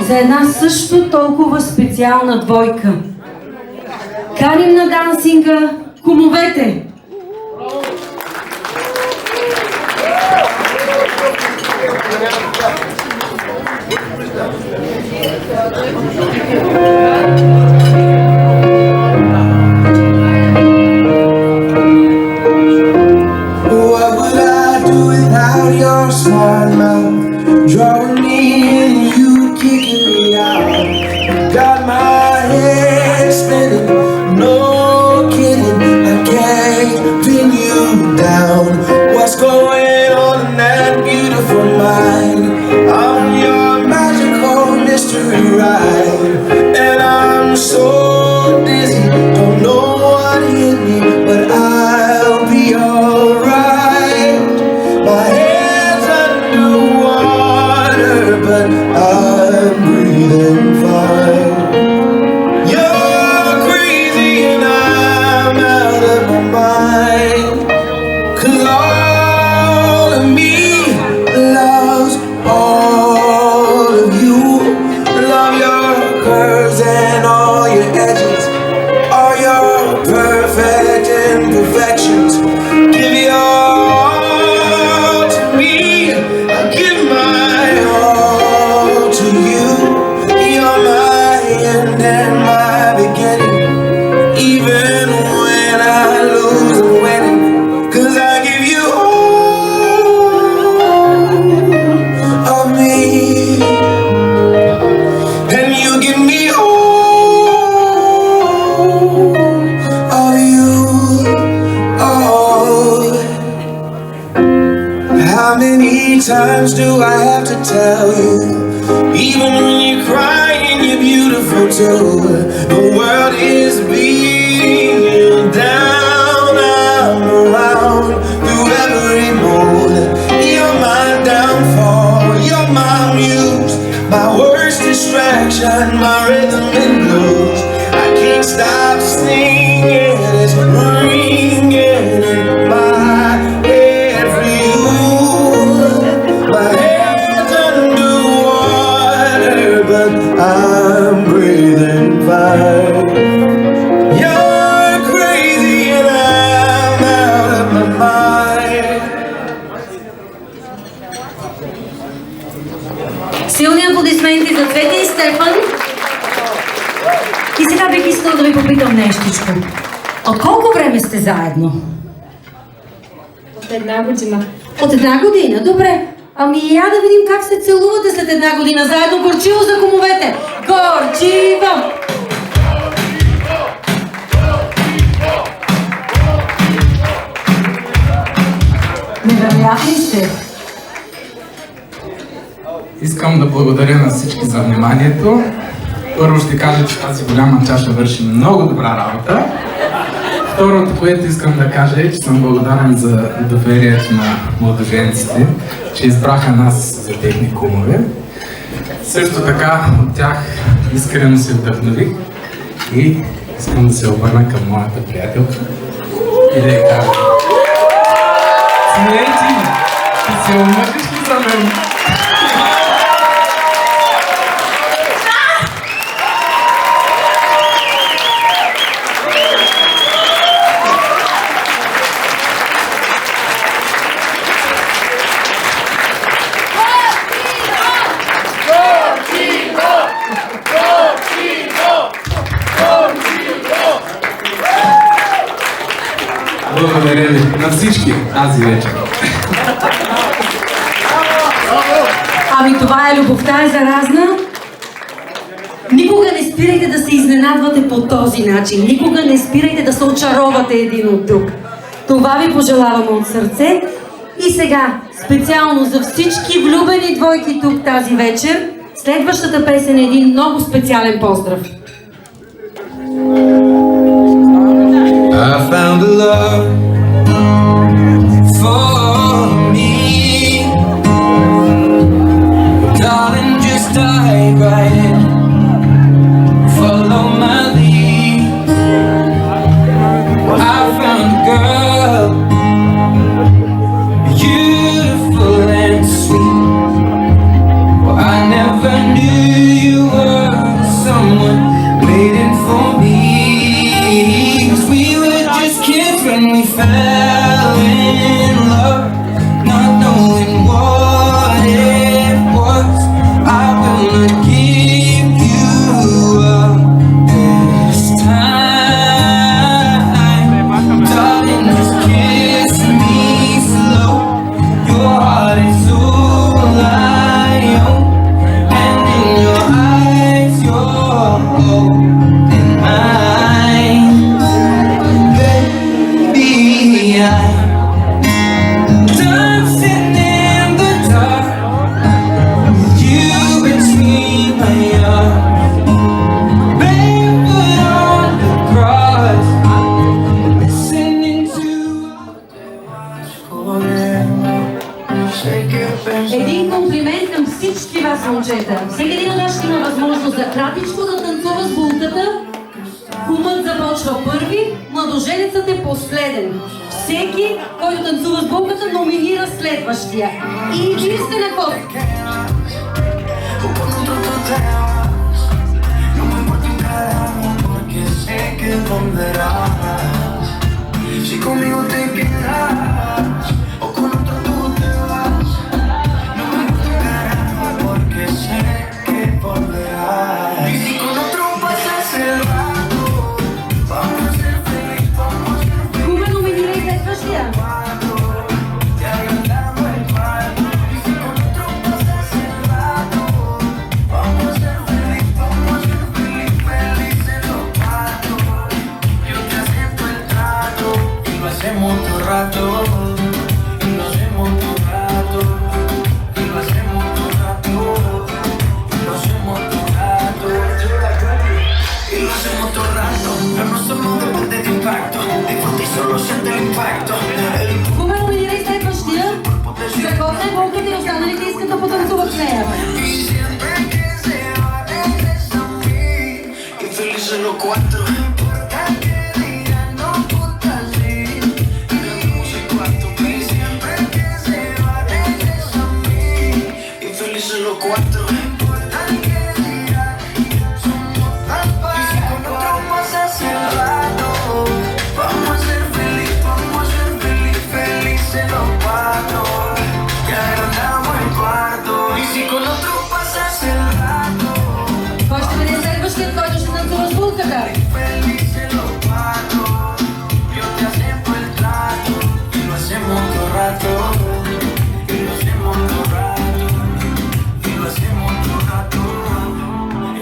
За една също толкова специална двойка. Каним на дансинга кумовете! What would I do without your smart mouth? Drawing me in, you kicking me out. Got my head spinning, no kidding. I can't pin you down. What's going on in that beautiful mind? I'm your magical mystery ride, and I'm so dizzy, don't know what hit me, but I'll be alright. My head's underwater, but I'm breathing fine. You're crazy and I'm out of my mind, 'cause all of me loves all of you. Love your curves and all your edges, all your perfect imperfections. Give your all to me, I give my all to you. You're my end and my beginning, even when I lose I'm winning, 'cause I give you all of me, and you give me all of you. Oh, how many times do I have to tell you? Even when you're crying, you're beautiful too. The world is beating you down. I'm around through every mood. You're my downfall, you're my muse, my worst distraction, my rhythm and blues. I can't stop singing, it's ringing in my head for you. My head's underwater, but I'm breathing fine. You're crazy and I'm out of my mind. Силни аплодисменти за Цвети и Стефан. И сега бих искала да ви попитам нещичко. От колко време сте заедно? От една година. От една година, добре. Ами я да видим как се целувате след една година заедно. Горчиво за кумовете! Горчиво! Невероятни сте! Искам да благодаря на всички за вниманието. Първо ще кажа, че тази голяма чаша върши много добра работа. Второто, което искам да кажа е, че съм благодарен за доверието на младоженците, че избраха нас за техни кумове. Също така от тях искрено се вдъхнових и искам да се обърна към моята приятелка и да я кажа: Цвети, ти се омъкаш ли за мен? Благодаря ви на всички тази вечер. Ами това е любовта е заразна. Никога не спирайте да се изненадвате по този начин. Никога не спирайте да се очаровате един от друг. Това ви пожелавам от сърце. И сега, специално за всички влюбени двойки тук тази вечер, следващата песен е един много специален поздрав. I found a love for me. Darling, just dive right in. Follow my lead. I found a girl, beautiful and sweet. Well, I never knew you were someone waiting for me. 'Cause we were just kids when we fell in love, not knowing what it was. I will not give you up this time. Darling, just kiss me slow. Your heart is all I own, and in your eyes you're holding mine. Baby, I'm dancing in the dark, you between my arms, barefoot on the grass, listening to Един комплимент към всички вас, момчета. Всеки един от нас ще има възможност за кратичко да танцува с булката. Кумът започва първи, младоженецът е последен. Всеки, който танцува с булката, номинира следващия. И вие сте на ход. Si conmigo te quedas o con otro tú te vas, no me importa un carajo porque sé que volverás. Y si con otro pasas el rato, vamos a ser feliz, vamos a ser feliz. Куме, номинира и следващия. Te agrandamos el cuarto. Y si con otro pasas el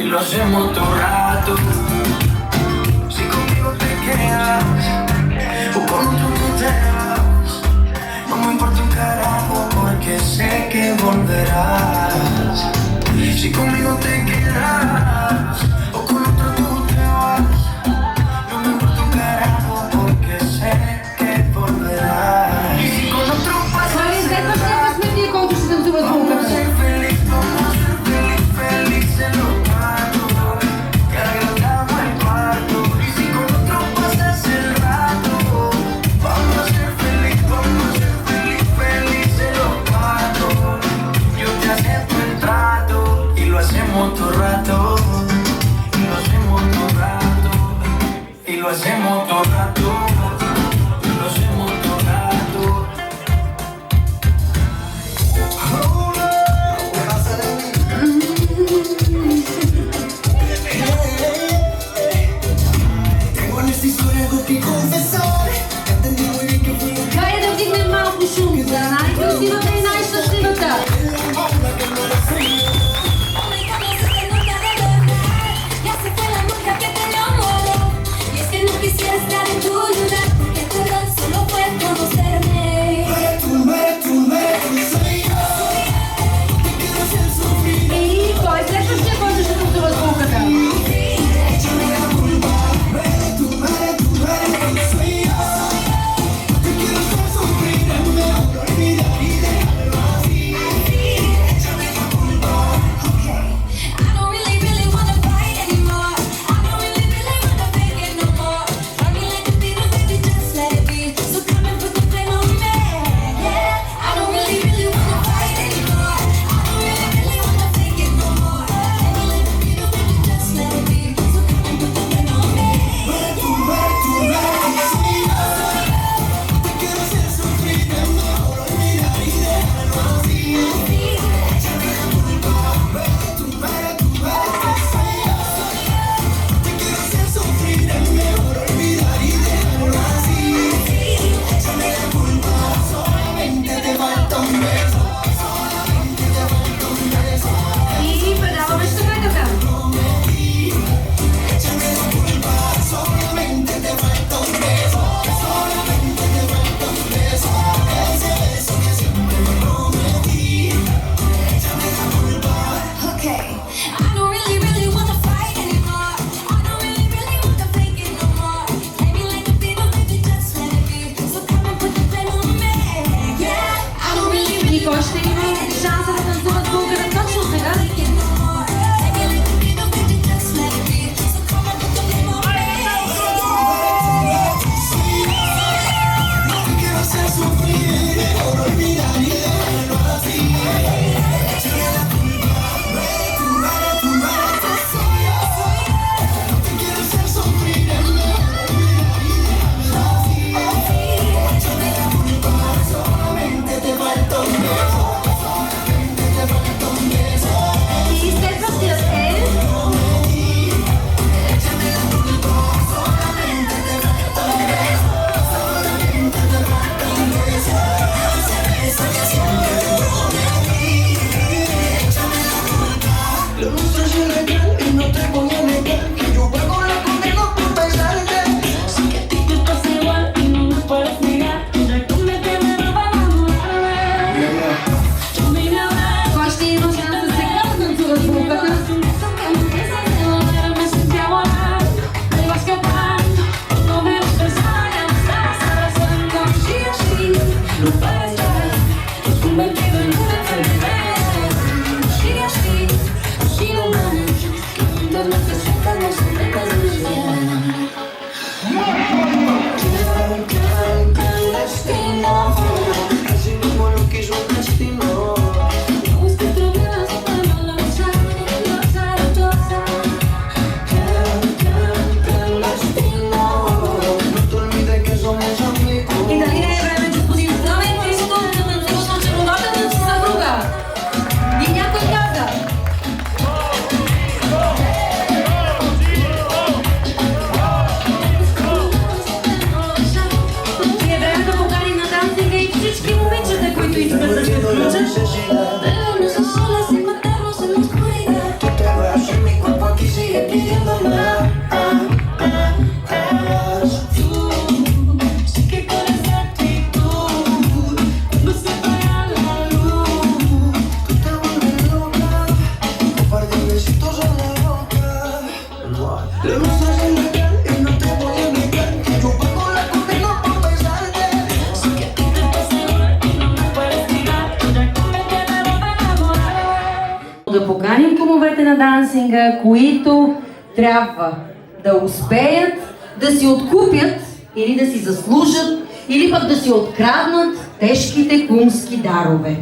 lo hacemos todo rato. Si conmigo te quedas o con otro tú te vas, no me importa un carajo porque sé que volverás. Si conmigo te quedas o con otro tú te vas, no me importa un carajo porque sé que volverás. Y si con otro pasas, колко ще танцуват звука. Todo rato членовете на дансинга, които трябва да успеят да си откупят или да си заслужат, или пък да си откраднат тежките кумски дарове.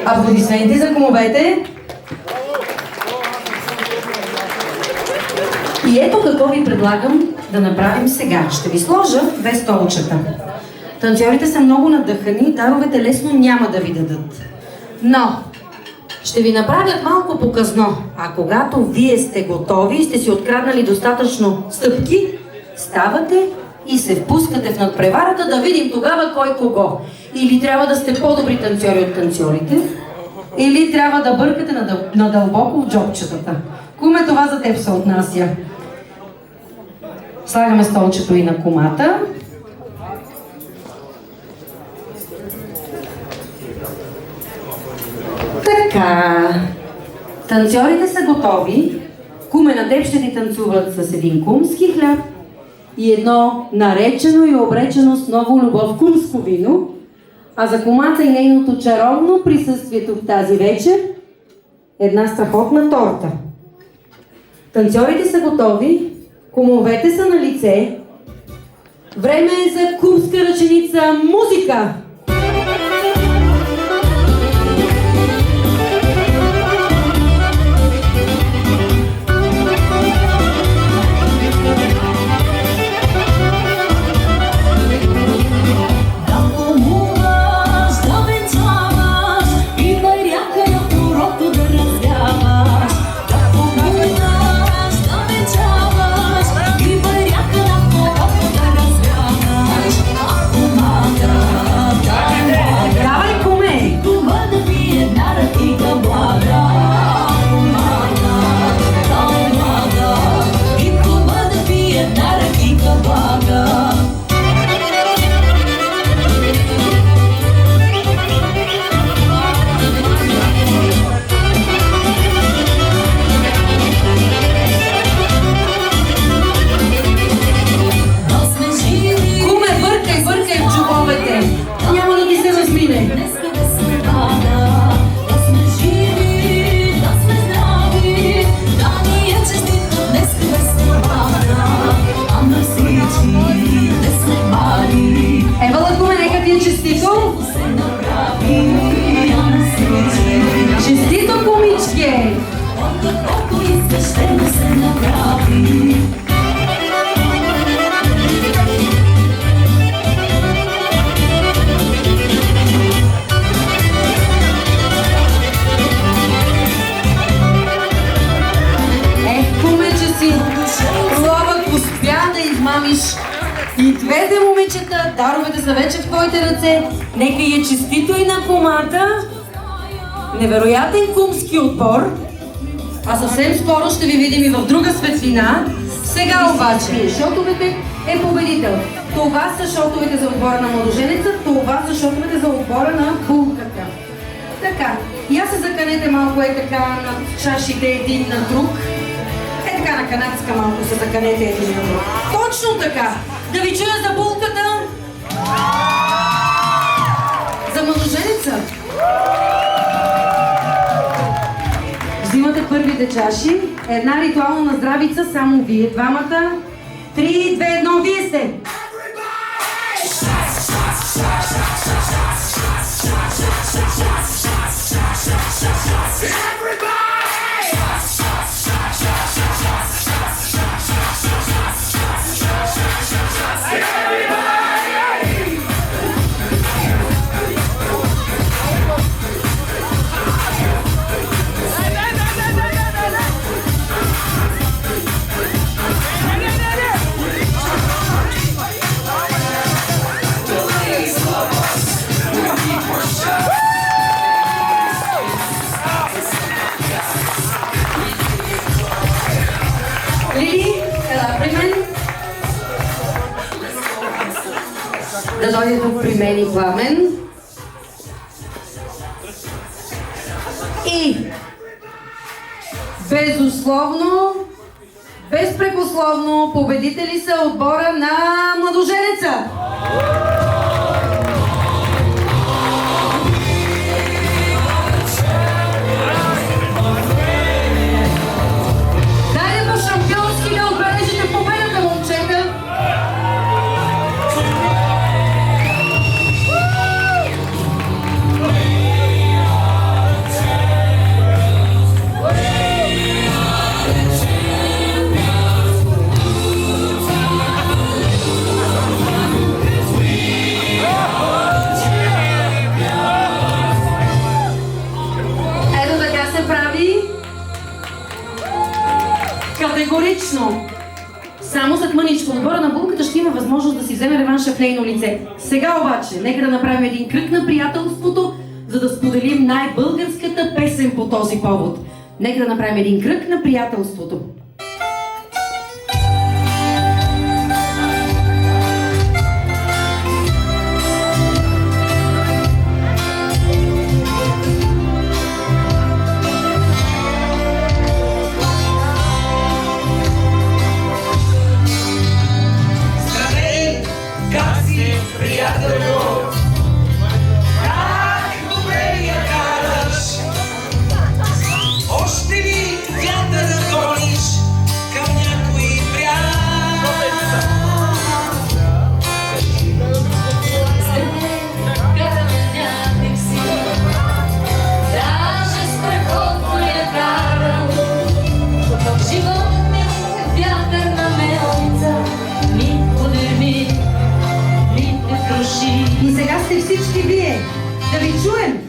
Аплодисменти за кумовете! И ето какво ви предлагам да направим сега. Ще ви сложа две столчета. Танцорите са много надъхани, даровете лесно няма да ви дадат. Но ще ви направят малко показно, а когато вие сте готови и сте си откраднали достатъчно стъпки, ставате и се впускате в надпреварата да видим тогава кой кого. Или трябва да сте по-добри танцори от танцорите, или трябва да бъркате надълбоко в джобчетата. Куме, това за теб се отнася. Слагаме столчето и на кумата. Така. Танцорите са готови. Куме, на теб ще ти танцуват с един кумски хляб и едно наречено и обречено с много любов кумско вино, а за кумата и нейното чаровно присъствието в тази вечер една страхотна торта. Танцорите са готови, кумовете са на лице. Време е за кумска ръченица музика! Честито, кумички! Кумече си, ловък успя да измамиш и двете момичета, даровете са вече в твоите ръце. Нека е честито и на кумата. Невероятен кумски отбор. А съвсем скоро ще ви видим и в друга светлина. Сега обаче, шотовете е победител. Това са шотовете за отбора на младоженеца, това са шотовете за отбора на булката. Така, я се заканете малко така на чашите един на друг. Така на канадска малко се заканете един на друг. Точно така! Да ви чуя за булката! За младоженеца! Взимате първите чаши. Една ритуална здравица, само вие двамата. 3, 2, 1, вие сте! Лили, ела при мен. Да дойде тук при мен и Пламен. И безусловно, безпрекословно победители са отбора на младоженеца. Влади? Категорично! Само след мъничко отбора на булката ще има възможност да си вземе реванша в нейно лице. Сега обаче, нека да направим един кръг на приятелството, за да споделим най-българската песен по този повод. Нека да направим един кръг на приятелството. И сега сте всички вие. Да ви чуем!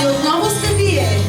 И отново сте вие.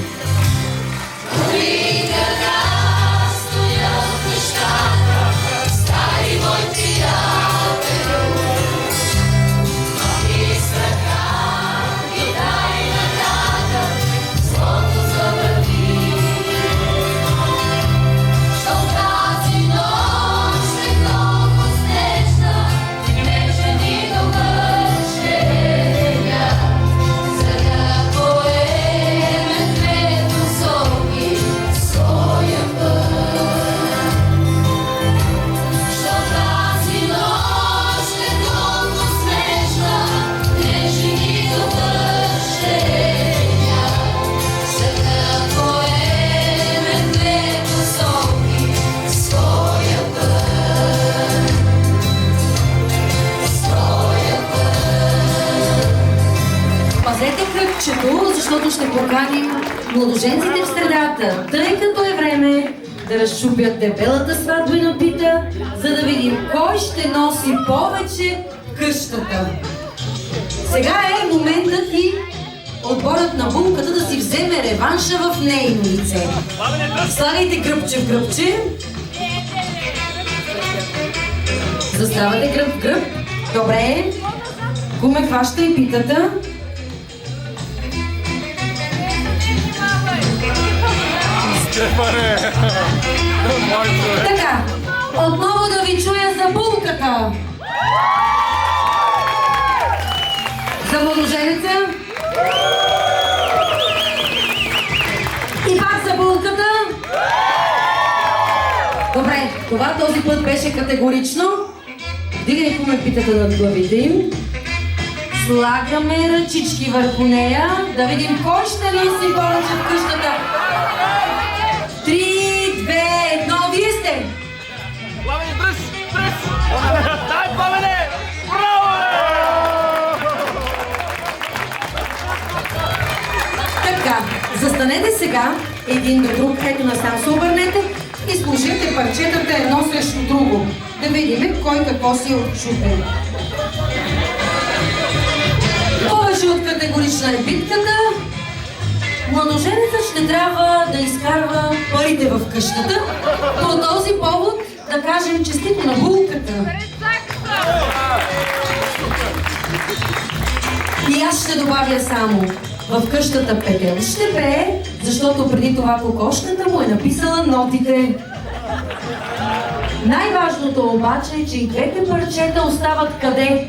Пазете кръгчето, защото ще поканим младоженците в средата, тъй като е време да разчупят дебелата сватбена пита, за да видим кой ще носи повече къщата. Сега е моментът и отборът на булката да си вземе реванша в нейно лице. Слагайте гръбче в гръбче. Заставате гръб в гръб. Добре. Куме хваща и питата. Така, отново да ви чуя за булката. За младоженеца. И пак за булката. Добре, това този път беше категорично. Вдигай куме питата над главите им. Слагаме ръчички върху нея, да видим кой ще носи повече в къщата. 3, 2, 1, вие сте! Пламене, бръс! Дай, Пламене! Браво, Така, застанете сега един до друг, ето насам се обърнете и сложете парчетата едно срещу друго. Да видим кой какво си е отчупен. Повече от категорична е битката. Младоженецът ще трябва да изкарва парите в къщата. По този повод да кажем честито на булката. И аз ще добавя само, в къщата Петел ще пее, защото преди това кокошката му е написала нотите. Най-важното обаче е, че и двете парчета остават къде?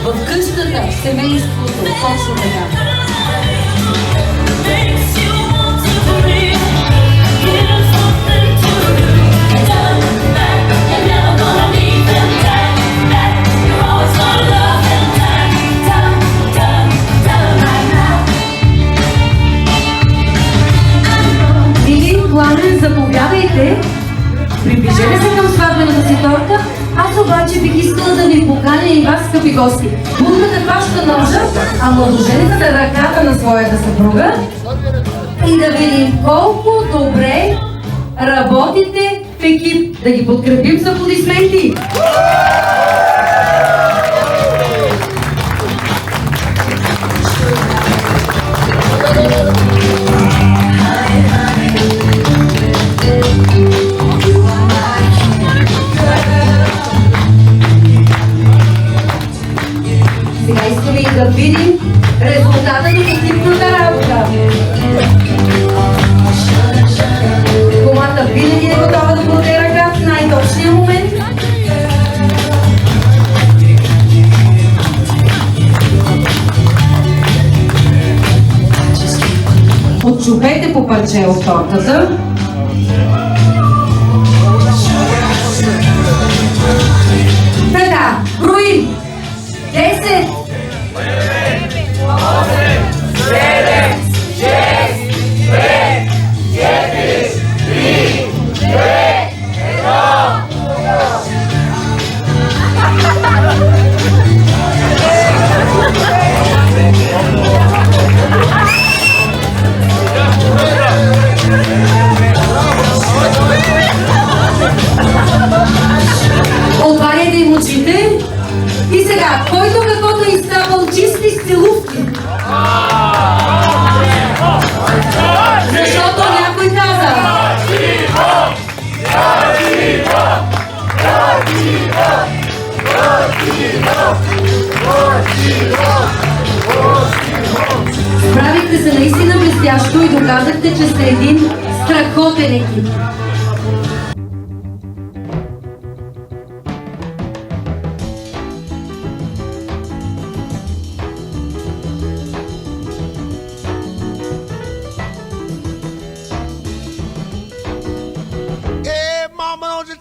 В къщата, в семейството, точно така. Пламен, заповядайте. Приближете се към сватбената си торта. Аз обаче бих искала да ви поканя и вас, скъпи гости. Булката хваща ножа, а младоженицата ръката на своята съпруга. И да видим колко добре работите в екип. Да ги подкрепим с аплодисменти. Сега искаме и да видим резултата от екипната работа. Комата винаги е готова да подаде ръка в най-точния момент. Отчупете по парче от тортата. Така, броим. 10, 8, 7, 6, 5, 4, 3, 2, 1. Отваряйте им очите. И сега, който каквото е изтапал чисти стилувки. Защото някой каза. Справихте се наистина блестящо и доказахте, че сте един страхотен екип.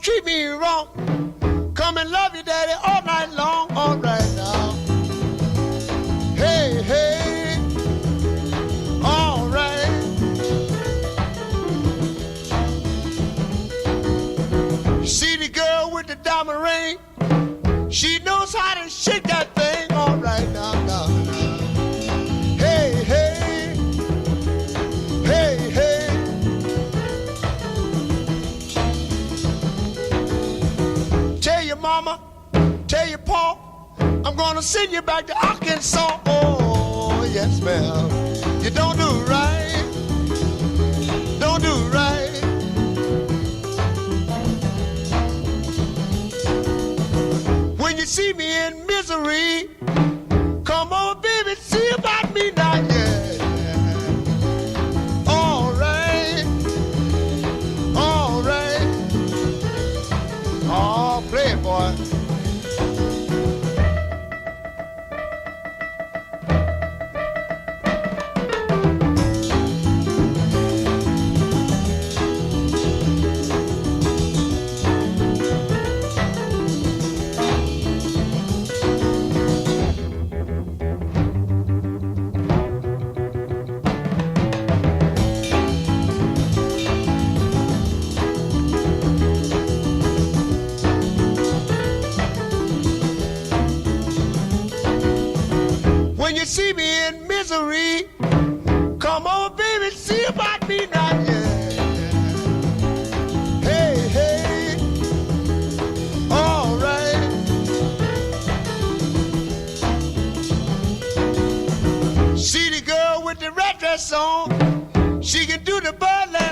Treat me wrong. Come and love you, daddy, all night long. All right now. Hey, hey. All right. See the girl with the diamond ring? She knows how to shake that thing. All right now, now, now. Hey, hey. Hey, hey. Tell your mama, tell your pa, I'm gonna send you back to Arkansas. Oh, yes, ma'am. You don't do right. Don't do right. When you see me in misery, come on, baby, see about me now, yeah. All right. All right. Oh, play it, boy. Come on, baby, see about me now, yeah. Hey, hey, all right. See the girl with the red dress on. She can do the Birdland